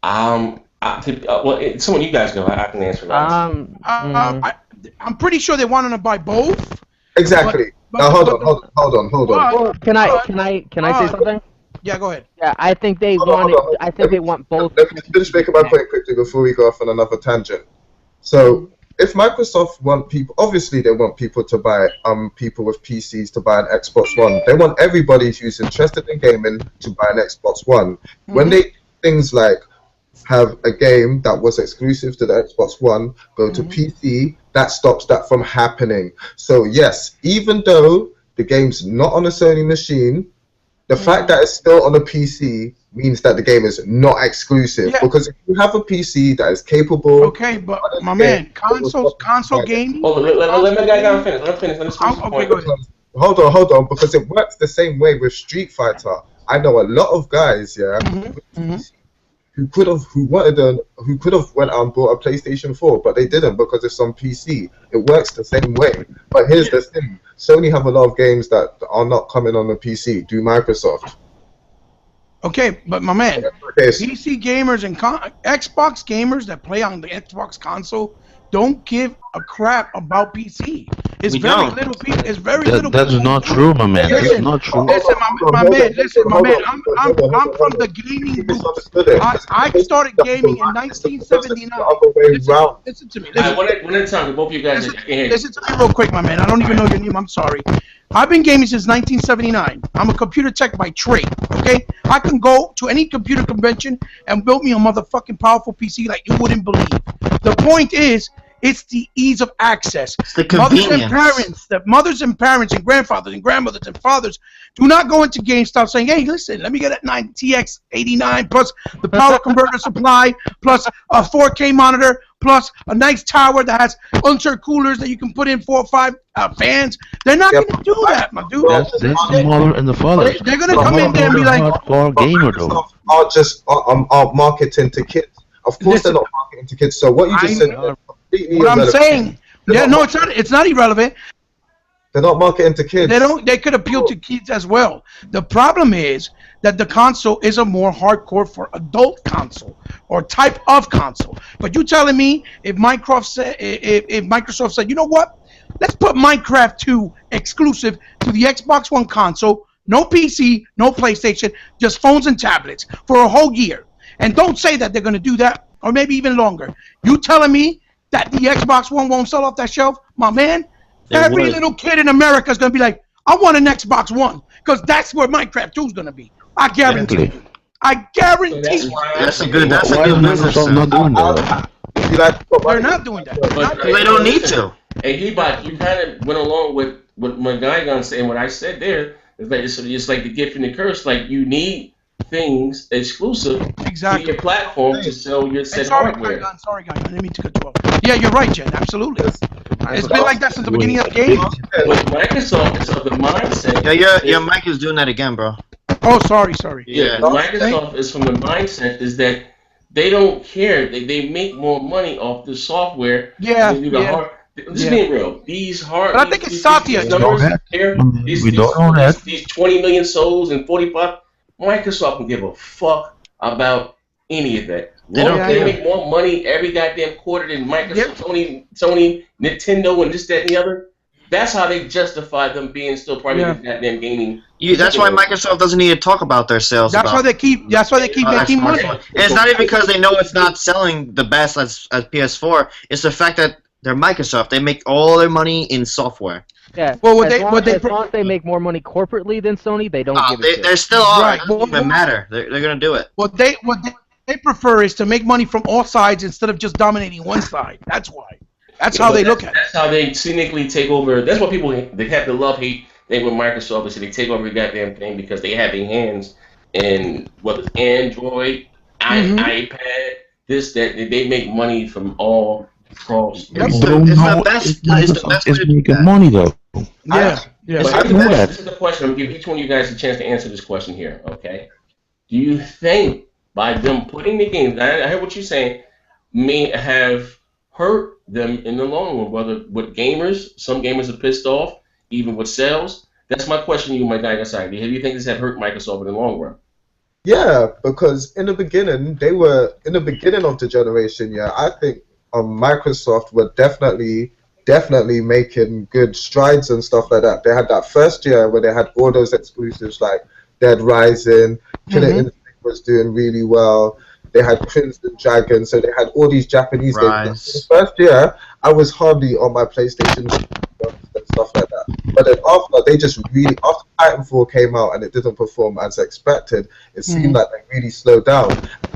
Well, someone you guys go. I can answer that. I'm pretty sure they want to buy both. Exactly. Now hold on. Well, can I say something? Yeah, go ahead. Yeah, I think they want. I think they want both. Let me just make my point quickly before we go off on another tangent. So if Microsoft want people, obviously they want people to buy, people with PCs to buy an Xbox One. They want everybody who's interested in gaming to buy an Xbox One. When they do things like have a game that was exclusive to the Xbox One go to PC, that stops that from happening. So yes, even though the game's not on a Sony machine, the fact that it's still on a PC means that the game is not exclusive. Yeah. Because if you have a PC that is capable, Okay, but my man, console gaming. Oh, let my guy finish. Let him finish. Let him finish. Okay, go ahead. hold on, because it works the same way with Street Fighter. I know a lot of guys, who could have went out and bought a PlayStation 4, but they didn't because it's on PC. It works the same way. But here's the thing: Sony have a lot of games that are not coming on the PC. Do Microsoft? Okay, but my man, PC gamers and Xbox gamers that play on the Xbox console don't give a crap about PC. It's very little people. It's very little. That is not true, my man. It's not true. Listen, my man. I'm from the gaming roots. I started gaming in 1979. Listen to me. One at a time. Both of you guys. Listen to me real quick, my man. I don't even know your name. I'm sorry. I've been gaming since 1979. I'm a computer tech by trade, okay? I can go to any computer convention and build me a motherfucking powerful PC like you wouldn't believe. The point is, it's the ease of access. It's the convenience. Mothers and parents and grandfathers and grandmothers and fathers do not go into GameStop saying, hey, listen, let me get a TX 89 plus the power converter supply plus a 4K monitor plus a nice tower that has intercoolers that you can put in 4 or 5 fans. They're not going to do that, my dude. That's the mother and the father. They're going to come in there and be like, hardcore gamer though. Are just are marketing to kids. Of course, they're not marketing to kids. So what you just said. What I'm saying, it's not irrelevant. They're not marketing to kids. They could appeal to kids as well. The problem is that the console is a more hardcore for adult console or type of console. But you telling me if Microsoft said, you know what, let's put Minecraft 2 exclusive to the Xbox One console, no PC, no PlayStation, just phones and tablets for a whole year, and don't say that they're going to do that, or maybe even longer. You telling me that the Xbox One won't sell off that shelf? My man, every little kid in America is going to be like, I want an Xbox One, because that's where Minecraft 2 is going to be. I guarantee you. I guarantee you. That's a good business. Not doing that. They're not doing that. They don't need to. Hey, Hebot, you kind of went along with what my guy gonna say, and what I said there is that it's like the gift and the curse. Like, you need things exclusive to your platform to sell your set hardware. Sorry, guy. I didn't mean to cut you off. Yeah, you're right, Jen. Absolutely. It's been like that since the beginning of the game. With Microsoft, it's of the mindset. Yeah, your mic is doing that again, bro. Oh, sorry. Yeah, Microsoft is from the mindset is that they don't care. They make more money off the software than they do the hardware. Just being real. These hard. But I think it's Satya. We don't know that. These 20 million souls and 45. Microsoft can give a fuck about any of that. They make more money every goddamn quarter than Microsoft, Sony, Nintendo, and this, that, and the other. That's how they justify them being still part of the goddamn gaming. That's why Microsoft doesn't need to talk about their sales. That's why they keep making money. And it's not even because they know it's not selling the best as PS4. It's the fact that they're Microsoft. They make all their money in software. Yeah. Well, as long as they make more money corporately than Sony, they don't give a shit. They're still all right. It doesn't even matter. They're gonna do it. What they prefer is to make money from all sides instead of just dominating one side. That's why. That's how they look at it. That's how they cynically take over. That's what people they have the love-hate thing with Microsoft. Is they take over the goddamn thing because they have their hands in whether it's Android, iPad, this, that. They make money from all across. It's the best. It's making money though. Yeah. This is the question. I'm gonna give each one of you guys a chance to answer this question here. Okay. Do you think by them putting the games, I heard what you're saying, may have hurt them in the long run, whether with gamers, some gamers are pissed off, even with sales? That's my question to you, my guy. Have you think this have hurt Microsoft in the long run? Yeah, because in the beginning of the generation, I think Microsoft were definitely making good strides and stuff like that. They had that first year where they had all those exclusives like Dead Rising, Killer Instinct was doing really well. They had Crimson Dragon, so they had all these Japanese games. The first year, I was hardly on my PlayStation and stuff like that. But then after they just really after Titanfall came out and it didn't perform as expected, it seemed like they really slowed down.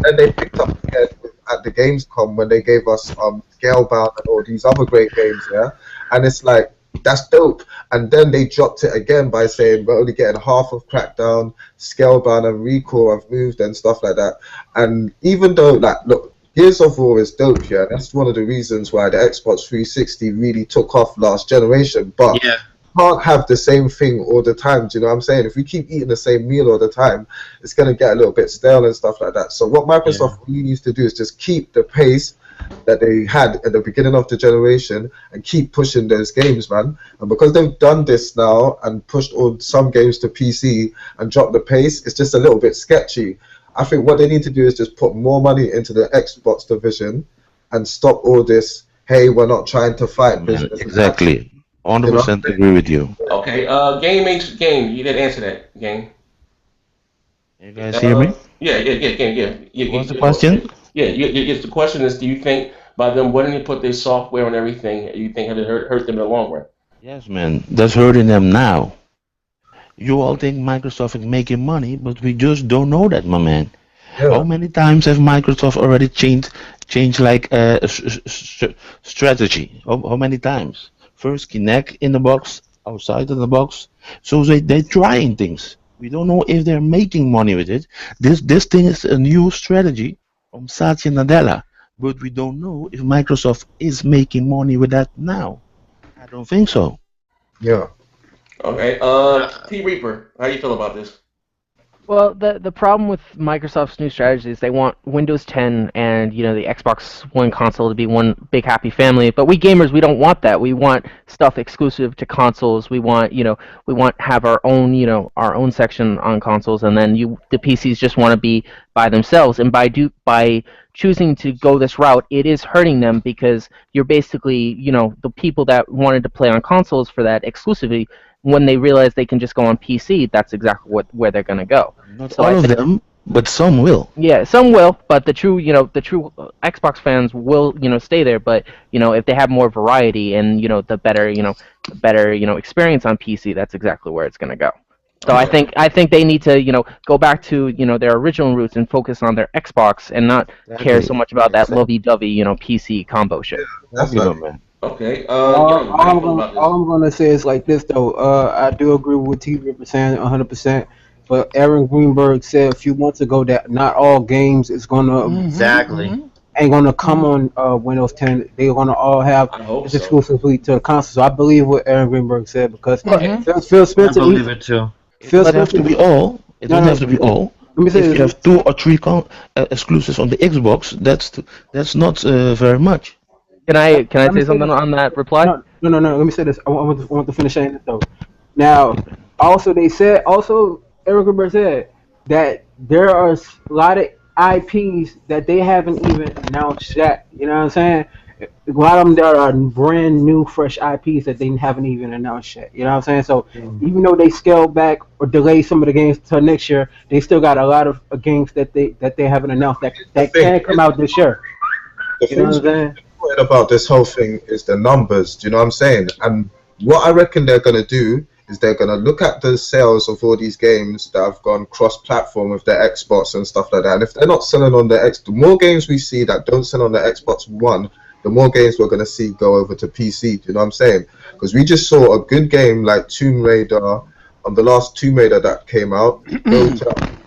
And they picked up again at the Gamescom when they gave us Scalebound and all these other great games, yeah. And it's like that's dope. And then they dropped it again by saying we're only getting half of Crackdown, Scalebound, and Recall have moved and stuff like that. And even though, like, look, Gears of War is dope, yeah. That's one of the reasons why the Xbox 360 really took off last generation. But Yeah. can't have the same thing all the time. Do you know what I'm saying? If we keep eating the same meal all the time, it's going to get a little bit stale and stuff like that. So what Microsoft really needs to do is just keep the pace that they had at the beginning of the generation and keep pushing those games, man. And because they've done this now and pushed all some games to PC and dropped the pace, it's just a little bit sketchy. I think what they need to do is just put more money into the Xbox division and stop all this, hey, we're not trying to fight business. Exactly. 100% agree with you. Okay, game. You didn't answer that, game. You guys hear me? Yeah. What's the question? Yeah, the question is, do you think by them wanting to put their software on everything, you think it hurt them in the long run? Yes, man. That's hurting them now. You all think Microsoft is making money, but we just don't know that, my man. Yeah. How many times have Microsoft already changed like strategy? How many times? First Kinect in the box, outside of the box. So they're trying things. We don't know if they're making money with it. This thing is a new strategy from Satya Nadella, but we don't know if Microsoft is making money with that now. I don't think so. Yeah. Okay, T Reaper, how do you feel about this? Well, the problem with Microsoft's new strategy is they want Windows 10 and the Xbox One console to be one big happy family. But we gamers, we don't want that. We want stuff exclusive to consoles. We want have our own section on consoles, and then the PCs just want to be by themselves. And by choosing to go this route, it is hurting them because you're basically the people that wanted to play on consoles for that exclusivity. When they realize they can just go on PC, that's exactly where they're going to go. Not all of them, but some will. Yeah, some will, but the true Xbox fans will, stay there. But if they have more variety and the better experience on PC, that's exactly where it's going to go. So I think they need to go back to their original roots and focus on their Xbox and not care so much about that lovey-dovey PC combo shit. That's You know, right. man. Okay, All I'm gonna say is like this though. I do agree with what T Ripper saying 100%. But Aaron Greenberg said a few months ago that not all games is gonna Exactly. ain't gonna come on Windows 10. They're gonna all have I hope it's so. exclusively to the console. So I believe what Aaron Greenberg said because Phil I Spencer. believe it too. It Phil doesn't have to be all. It doesn't have to be all. Let me say If you this. have 2 or 3 exclusives on the Xbox, that's not very much. Can I Let me say say something this. on that reply? No. Let me say this. I want to finish saying this though. Now, also Eric Greenberg said that there are a lot of IPs that they haven't even announced yet. You know what I'm saying? A lot of them that are brand new, fresh IPs that they haven't even announced yet. You know what I'm saying? So even though they scale back or delay some of the games till next year, they still got a lot of games that they haven't announced that can come out this year. The You know what I'm thing saying? about this whole thing is the numbers. Do you know what I'm saying? And what I reckon they're gonna do is they're gonna look at the sales of all these games that have gone cross-platform with their Xbox and stuff like that. And if they're not selling on the more games we see that don't sell on the Xbox One, the more games we're gonna see go over to PC. Do you know what I'm saying? Because we just saw a good game like Tomb Raider, the last Tomb Raider that came out, go to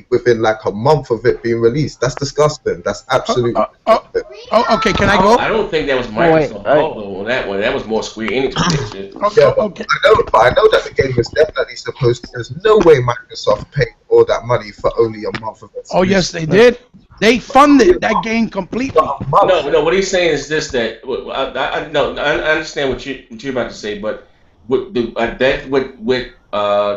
within like a month of it being released. That's disgusting. That's absolutely disgusting. Okay, can I go? I don't think that was Microsoft though, on that one. That was more Square Enix shit. Yeah, but Okay. I know that the game was definitely supposed to. There's no way Microsoft paid all that money for only a month of it. Oh yes, they did. They funded that game completely. No. What he's saying is this: that I understand what you're about to say, but what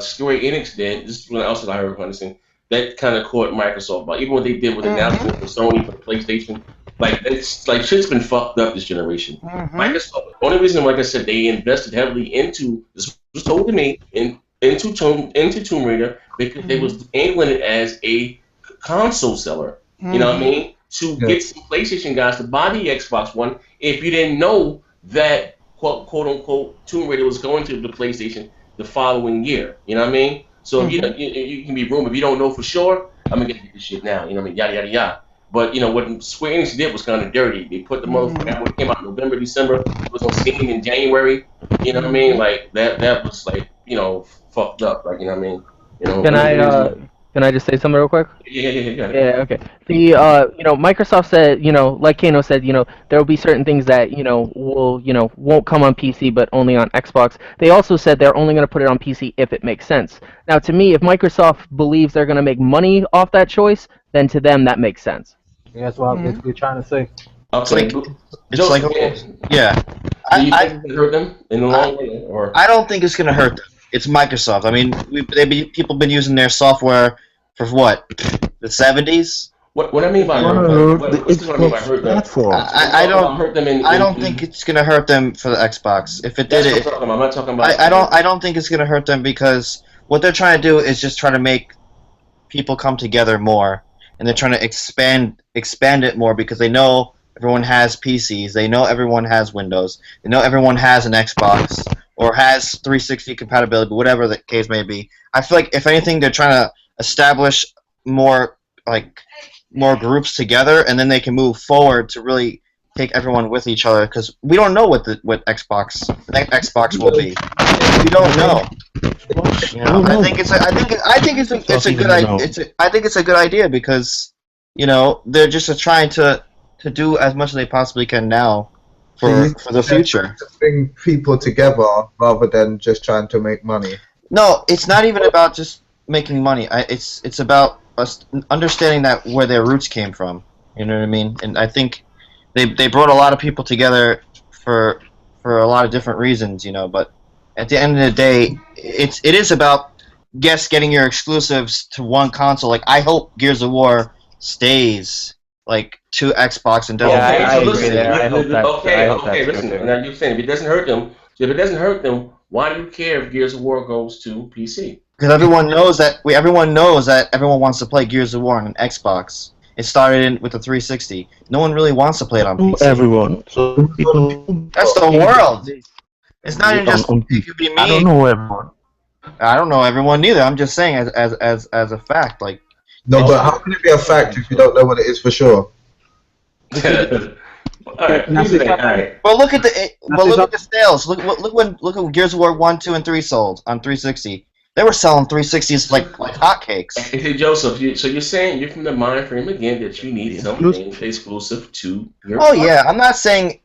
Square Enix did. This is what else that I heard from this thing. That kind of caught Microsoft. But even what they did with the announcement for Sony for the PlayStation, like it's like shit's been fucked up this generation. Microsoft. Only reason, like I said, they invested heavily into this was told to me into Tomb Raider because they was angling it as a console seller. You know what I mean? To get some PlayStation guys to buy the Xbox One. If you didn't know that quote unquote Tomb Raider was going to the PlayStation the following year. You know what I mean? So if you can be rumored. If you don't know for sure, I'm gonna get this shit now. You know what I mean? Yada yada yada. But what Square Enix did was kind of dirty. They put the motherfucker out when it came out in November, December. It was on Steam in January. You know what I mean? Like that was like fucked up. Like you know what I mean? Can I just say something real quick? Yeah. Okay. The Microsoft said, like Kano said, there will be certain things that won't come on PC but only on Xbox. They also said they're only going to put it on PC if it makes sense. Now, to me, if Microsoft believes they're going to make money off that choice, then to them that makes sense. Yeah, that's what I'm basically trying to say. Okay. Yeah. Do you think it hurt them in the long run, or? I don't think it's gonna hurt them. It's Microsoft. I mean, people been using their software for what, the 70s? What I mean by hurt? What I mean by hurt them? I don't think it's gonna hurt them for the Xbox. If it did, I'm not talking about. I don't think it's gonna hurt them because what they're trying to do is just try to make people come together more, and they're trying to expand it more because they know everyone has PCs, they know everyone has Windows, they know everyone has an Xbox or has 360 compatibility, whatever the case may be. I feel like if anything, they're trying to establish more groups together, and then they can move forward to really take everyone with each other. Because we don't know what Xbox will be. We don't know. I think it's a good idea. I think it's a good idea because they're just trying to do as much as they possibly can now for the future. To bring people together rather than just trying to make money. No, it's not even about just making money. It's about us understanding that where their roots came from. You know what I mean? And I think they brought a lot of people together for a lot of different reasons. But at the end of the day, it is about getting your exclusives to one console. Like I hope Gears of War stays to Xbox and doesn't. Yeah, I agree there. I hope that. Okay. Listen. Now you're saying if it doesn't hurt them, why do you care if Gears of War goes to PC? Because everyone knows that everyone wants to play Gears of War on an Xbox. It started with the 360. No one really wants to play it on PC. Everyone. So that's the world. It's not even just it could be me. I don't know everyone. I don't know everyone neither. I'm just saying as a fact. No, but how can it be a fact if you don't know what it is for sure? Alright. Well, look at the sales. Look at Gears of War 1, 2, and 3 sold on 360. They were selling 360s like hotcakes. Hey Joseph, so you're saying you're from the mind frame again that you need something exclusive to your. Oh yeah, I'm not saying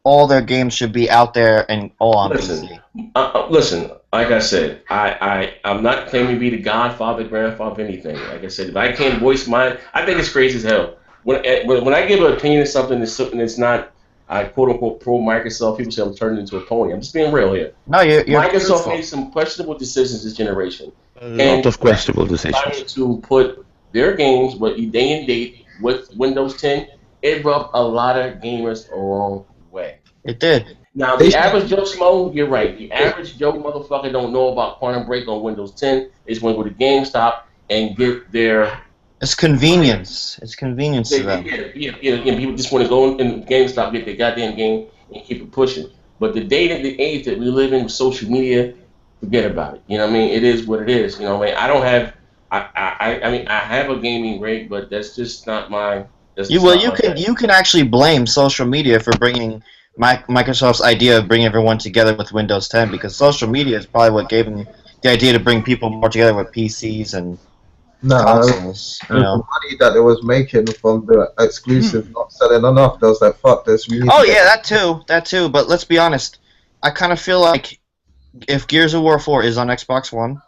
all their games should be out there and all on PC. Listen, like I said, I'm not claiming to be the godfather, grandfather of anything. Like I said, if I can't voice mine, I think it's crazy as hell. When I give an opinion of something that's not, quote unquote, pro Microsoft, people say I'm turning into a pony. I'm just being real here. No, you're Microsoft made some questionable decisions this generation. A lot of questionable decisions. Trying to put their games, day and date, with Windows 10, it rubbed a lot of gamers the wrong way. It did. Now, the average Joe Schmo, you're right. The average Joe motherfucker don't know about Quantum Break on Windows 10. They just want to go to GameStop and get their... It's convenience. It's convenience to them. Yeah. People just want to go in GameStop, get their goddamn game, and keep it pushing. But the age that we live in with social media, forget about it. You know what I mean? It is what it is. You know what I mean? I don't have... I have a gaming rig, but that's just not my... You can actually blame social media for bringing Microsoft's idea of bringing everyone together with Windows 10 because social media is probably what gave them the idea to bring people more together with PCs and consoles. The money that they was making from the exclusive not selling enough. They was like, fuck this. That too. But let's be honest. I kind of feel like if Gears of War 4 is on Xbox One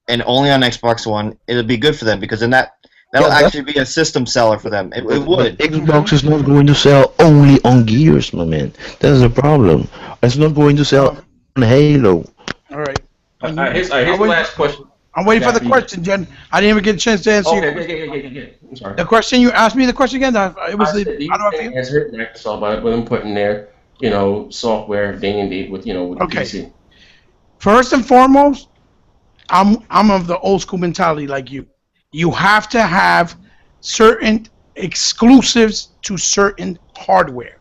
and only on Xbox One, it'll be good for them because then that'll actually be a system seller for them. It would. Xbox is not going to sell only on Gears, my man. That's the problem. It's not going to sell on Halo. All right. Here's the last question. I'm waiting for the question, Jen. I didn't even get a chance to answer your question. I'm sorry. The question you asked me the question again. It was how do I feel? Has hurt Microsoft by them putting their software day and date with with PC. First and foremost, I'm of the old school mentality like you. You have to have certain exclusives to certain hardware.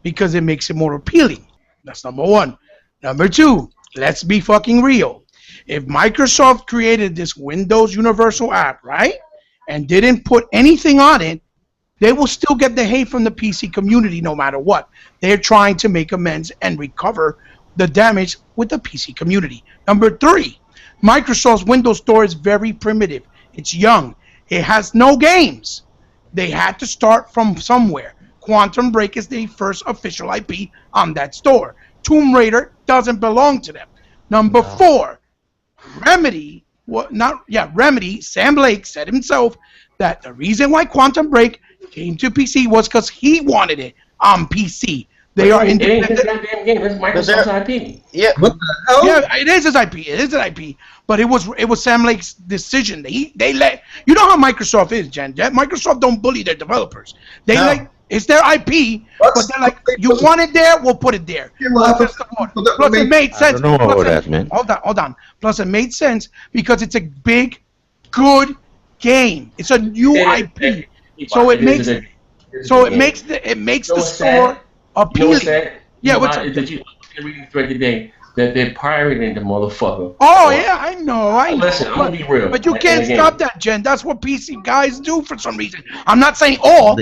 because it makes it more appealing. That's number one. Number two, let's be fucking real. If Microsoft created this Windows Universal app, right, and didn't put anything on it, they will still get the hate from the PC community no matter what. They're trying to make amends and recover the damage with the PC community. Number three, Microsoft's Windows Store is very primitive. It's young. It has no games. They had to start from somewhere. Quantum Break is the first official IP on that store. Tomb Raider doesn't belong to them. Number four, Remedy, Sam Lake said himself that the reason why Quantum Break came to PC was because he wanted it on PC. They are independent. It ain't his goddamn game. It's Microsoft's IP. Yeah. What the hell? Yeah, it is his IP. It is an IP. But it was Sam Lake's decision. They let you know how Microsoft is, Jen. Microsoft don't bully their developers. They it's their IP, but they're like, you want it there, we'll put it there. Plus it made sense. I don't know about that, man. Hold on. Plus it made sense because it's a big, good game. It's a new IP. So it makes the store appealing. Yeah, did you read the thread today that they're pirating the motherfucker? Oh yeah, I know. Listen, I'm gonna be real. But you can't stop that, Jen. That's what PC guys do for some reason. I'm not saying all.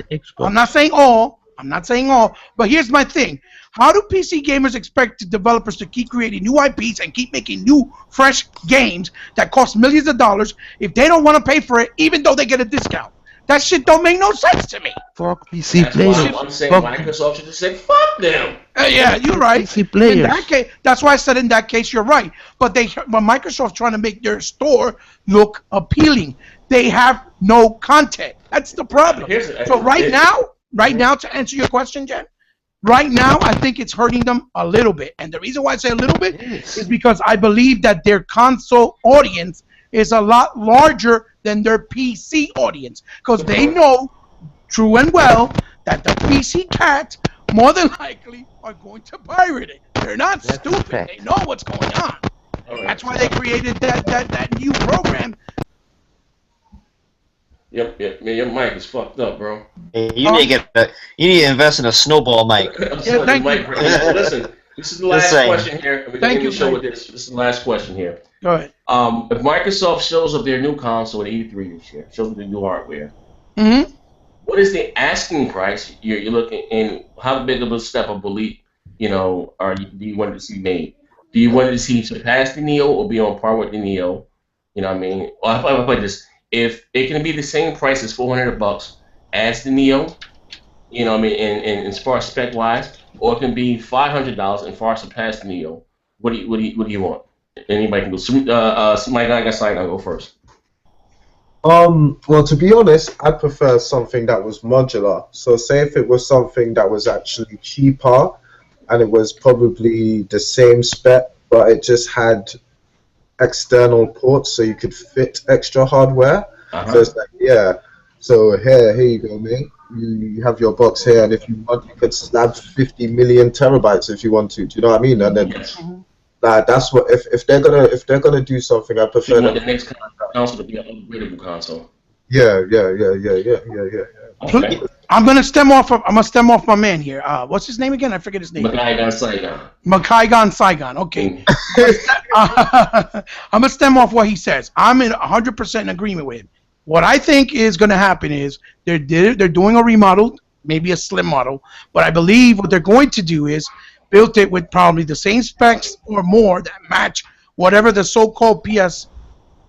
But here's my thing. How do PC gamers expect developers to keep creating new IPs and keep making new, fresh games that cost millions of dollars if they don't want to pay for it, even though they get a discount? That shit don't make no sense to me. Fuck PC players. I'm saying Microsoft should just say fuck them. Yeah, you're right. PC players. In that case, that's why I said in that case you're right. But Microsoft's trying to make their store look appealing. They have no content. That's the problem. So right now, to answer your question, Jen, right now I think it's hurting them a little bit. And the reason why I say a little bit is because I believe that their console audience is a lot larger than their PC audience, because they know true and well that the PC cats more than likely are going to pirate it. They're not stupid. They know what's going on. That's why they created that new program. Yep. Man, your mic is fucked up, bro. Hey, you need to invest in a snowball mic. Yeah, thank you. Listen, this is the last question here. Thank you. This is the last question here. Go ahead. If Microsoft shows up their new console at E3 this year, shows up their new hardware, what is the asking price you're looking, and how big of a step of belief, do you want to see made? Do you want to see surpass the Neo or be on par with the Neo? You know what I mean? Or if I put this, if it can be the same price as $400 as the Neo, you know what I mean, and as far as spec wise, or it can be $500 and far surpass the Neo. What do you want? Anybody can go. Somebody got signed. I'll go first. Well, to be honest, I prefer something that was modular. So, say if it was something that was actually cheaper, and it was probably the same spec, but it just had external ports, so you could fit extra hardware. So it's like, yeah. So here you go, mate. You have your box here, and if you want, you could slab 50 million terabytes if you want to. Do you know what I mean? And then. That's what if they're gonna do something, I prefer. You want the next console to be an upgradable console. Yeah. Okay. I'm gonna stem off my man here. What's his name again? I forget his name. Makaigan Saigon. Okay. I'm gonna stem off what he says. I'm in 100% in agreement with him. What I think is gonna happen is they're doing a remodel, maybe a slim model, but I believe what they're going to do is built it with probably the same specs or more that match whatever the so-called PS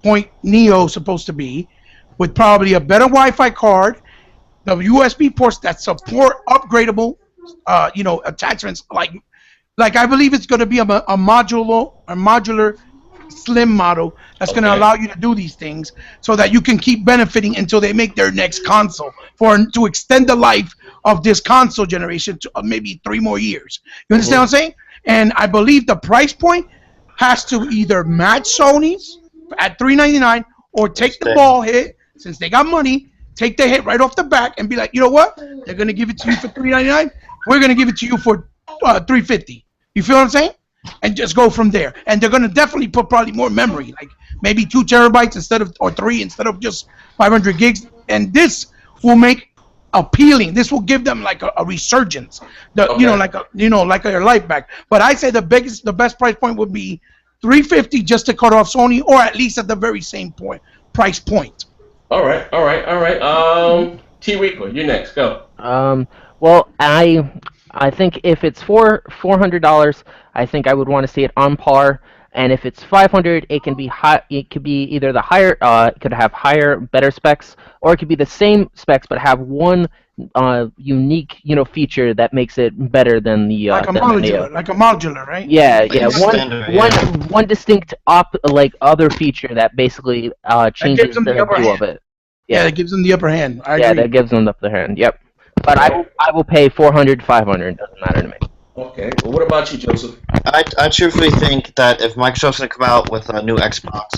Point Neo is supposed to be, with probably a better Wi-Fi card, the USB ports that support upgradable, attachments. Like I believe it's going to be a modular slim model that's going to allow you to do these things, so that you can keep benefiting until they make their next console to extend the life of this console generation to maybe 3 more years. You understand what I'm saying? And I believe the price point has to either match Sony's at $399 or take the ball hit, since they got money, take the hit right off the back and be like, you know what? They're going to give it to you for $399. We're going to give it to you for $350. You feel what I'm saying? And just go from there. And they're going to definitely put probably more memory, like maybe 2 terabytes or 3 instead of just 500 gigs. And this will make appealing. This will give them like a resurgence. Like your life back. But I say the best price point would be $350 just to cut off Sony, or at least at the very same price point. All right. T Reaper, you're next. Go. Well, I think if it's $400, I think I would want to see it on par. And if it's 500, it can be high. It could be either the higher, it could have higher, better specs, or it could be the same specs but have one unique, feature that makes it better than the like a modular, right? Yeah. One distinct other feature that basically changes the view of it. Yeah, that gives them the upper hand. I agree. That gives them the upper hand. Yep. But I will pay 400, 500. Doesn't matter to me. Okay. Well, what about you, Joseph? I truthfully think that if Microsoft's gonna come out with a new Xbox,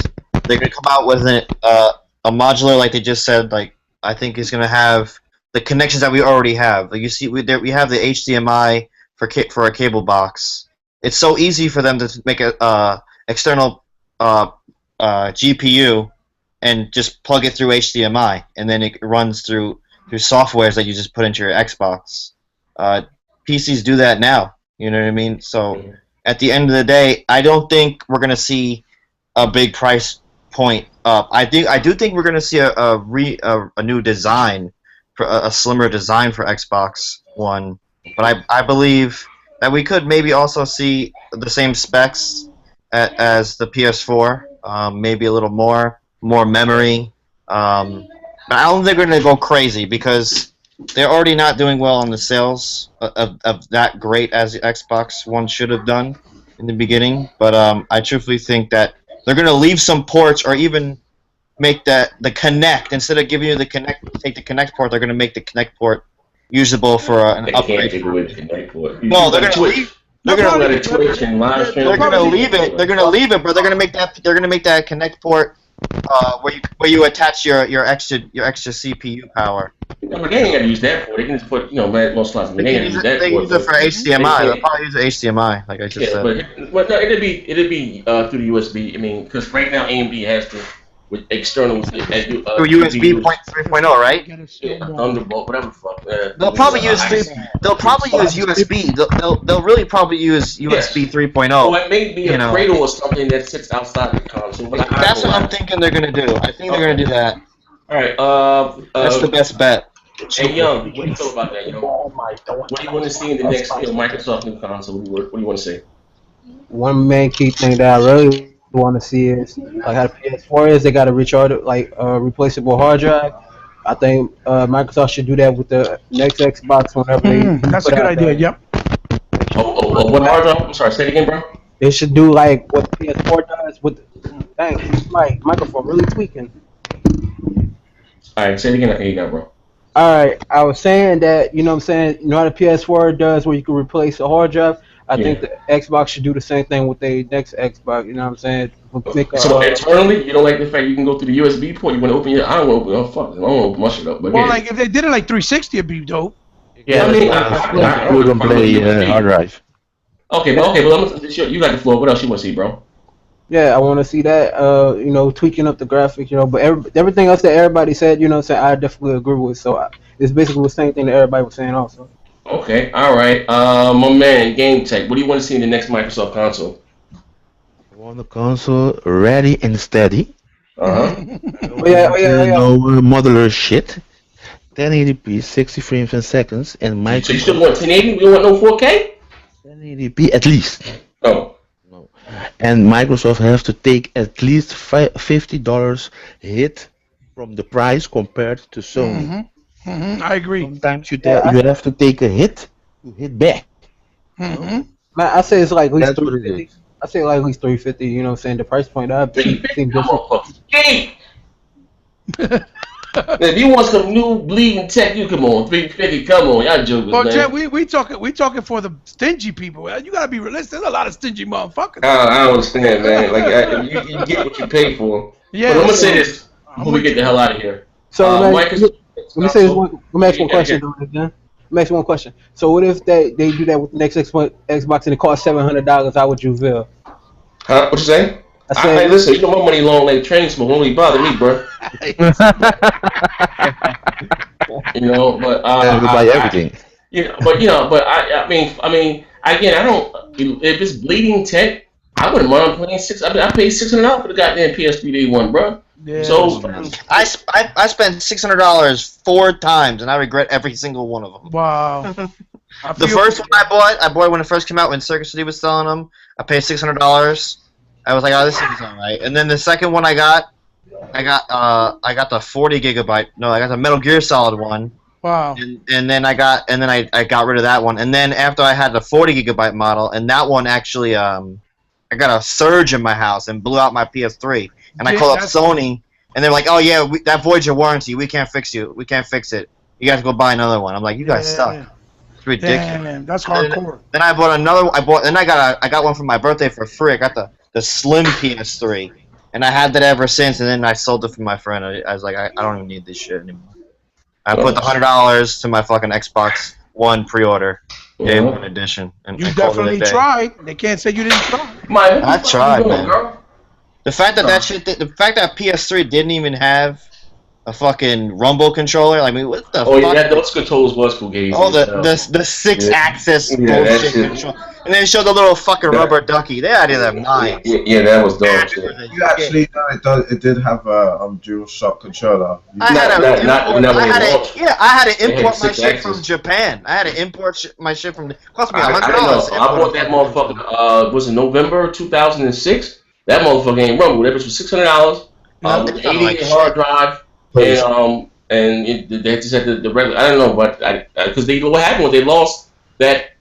they're gonna come out with a modular, like they just said. Like I think it's gonna have the connections that we already have. Like you see, we have the HDMI for a cable box. It's so easy for them to make a external GPU and just plug it through HDMI, and then it runs through softwares that you just put into your Xbox. PCs do that now. You know what I mean? So at the end of the day, I don't think we're gonna see a big price point up. I do think we're gonna see a new design, for a slimmer design for Xbox One. But I believe that we could maybe also see the same specs as the PS4. Maybe a little more memory. But I don't think we're gonna go crazy because they're already not doing well on the sales of that great as the Xbox One should have done in the beginning. But I truthfully think that they're going to leave some ports, or even make the Kinect, instead of giving you the Kinect, take the Kinect port, they're going to make the Kinect port usable for an upgrade. No, they're going to leave. They're going to let it Twitch and live stream. They're going to leave it. They're going to leave it, but they're going to make that. They're going to make that Kinect port where you attach your extra CPU power. No, but they ain't gotta use that for. They can just put, most slots. They ain't use that for. They use it for HDMI. They'll probably use HDMI, like I just said. But no, it'd be through the USB. I mean, because right now AMD has with external through USB 3.0, right? Thunderbolt, whatever the fuck. They'll probably use USB. They'll really probably use USB 3.0. Well, it may be a cradle or something that sits outside the console. But that's what I'm thinking they're gonna do. I think they're gonna do that. All right. That's the best bet. Hey, Young, what do you feel about that, Young? What do you want to see in the next Microsoft new console? What do you want to see? One main key thing that I really want to see is like how the PS4 is. They got a replaceable hard drive. I think Microsoft should do that with the next Xbox whenever they. That's a good idea. Yep. What hard drive? I'm sorry. Say it again, bro. They should do like what the PS4 does with. Dang, my microphone really tweaking. All right, say it again. I can hear you now, bro. Alright, I was saying that, how the PS4 does where you can replace a hard drive? I think the Xbox should do the same thing with their next Xbox, you know what I'm saying? So internally, you don't like the fact you can go through the USB port, you want to open your, I don't want to open, I don't want to open my shit up. But well, like if they did it like 360, it'd be dope. Yeah, I wouldn't play hard drive. Okay, but you got the floor. What else you want to see, bro? Yeah, I want to see that, tweaking up the graphics, but everything else that everybody said, I definitely agree with. So it's basically the same thing that everybody was saying also. Okay, all right. My man, Game Tech, what do you want to see in the next Microsoft console? I want the console ready and steady. No modular shit. 1080p, 60 frames per second, and Microsoft. So you still want 1080? You don't want no 4K? 1080p at least. Oh. And Microsoft have to take at least $50 hit from the price compared to Sony. I agree. Sometimes you have to take a hit to hit back. Man, I say it's like at least 350. I say like at least 350. You know what I'm saying? The price point up. If you want some new bleeding tech, you come on. 350, come on. Y'all joking, man. Ted, we talking for the stingy people. You gotta be realistic. There's a lot of stingy motherfuckers. I understand, man. Like you get what you pay for. Yeah. But I'm gonna say this before we get the hell out of here. So let me say this one. Let me ask one question. Let me ask one question. So what if they do that with the next Xbox and it costs $700? How would you feel? Huh? What you say? I listen, my money long like train smoke. Don't really bother me, bro. You know, but And we buy everything. I mean, again, I don't. If it's bleeding tech, I wouldn't mind playing six. I paid $600 for the goddamn PS3 Day One, bro. Yeah, So I spent $600 4 times, and I regret every single one of them. wow. The first one I bought when it first came out when Circuit City was selling them. I paid $600. I was like, oh, this is alright. And then the second one I got the 40 gigabyte. No, I got the Metal Gear Solid one. Wow. And then I got rid of that one. And then after I had the 40 gigabyte model, and that one actually I got a surge in my house and blew out my PS3. And I called up Sony, and they're like, oh yeah, that voids your warranty. We can't fix it. You guys go buy another one. I'm like, you guys suck. It's ridiculous. Damn, that's hardcore. Then I bought another. I got one for my birthday for free. I got the slim PS3, and I had that ever since. And then I sold it for my friend. I was like, I don't even need this shit anymore. I put the $100 to my fucking Xbox One pre-order, Day One edition. And You definitely tried. They can't say you didn't try. I tried, man. The fact that the fact that PS3 didn't even have a fucking rumble controller, I mean, what the fuck? Oh yeah, those controls was cool, games. Oh, the 6-axis bullshit control, and then show the little fucking rubber ducky. They out of their minds. Yeah, that was dope. You actually know it did have a dual shock controller. I had to import my shit from Japan. I had to import my shit from. Cost me $100. I bought that motherfucker. Was it November 2006? That motherfucker ain't rumble. That was $600. 88 hard drive. And they just had the regular. I don't know, but because what happened was they lost that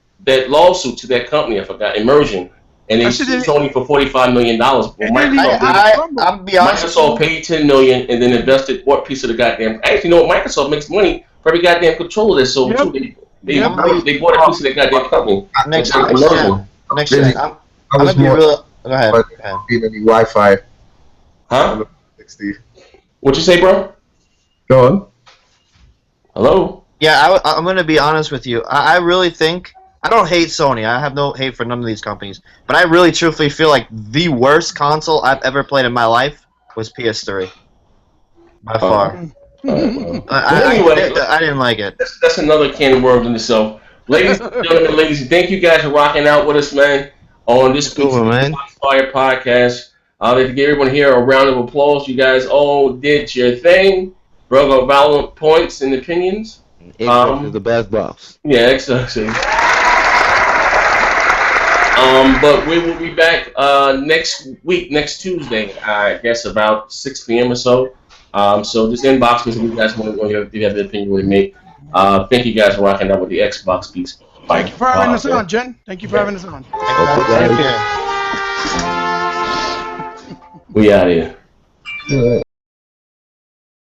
lawsuit to that company. I forgot, Immersion, and they sued Sony for $45 million. Well, Microsoft paid $10 million and then invested what piece of the goddamn. Actually, you know what? Microsoft makes money for every goddamn controller they sold too. They bought a piece of that goddamn company. Next year, I'm gonna be real. Go ahead. Being any Wi-Fi. Huh? 60. What'd you say, bro? Go on. Hello? Yeah, I'm going to be honest with you. I really think... I don't hate Sony. I have no hate for none of these companies. But I really truthfully feel like the worst console I've ever played in my life was PS3. By far. I didn't like it. That's another can of worms in itself. Ladies and gentlemen, thank you guys for rocking out with us, man, on this week's Fire podcast. I'd like to give everyone here a round of applause. You guys all did your thing. Brought up valid points and opinions. Xbox is the best box. Yeah, exactly. But we will be back next week, next Tuesday, I guess about 6 p.m. or so. So just inbox me if you guys want to have the opinion with me. Thank you guys for rocking out with the Xbox Beats. Thank you for having us on, Jen. Thank you for having us on. We out here.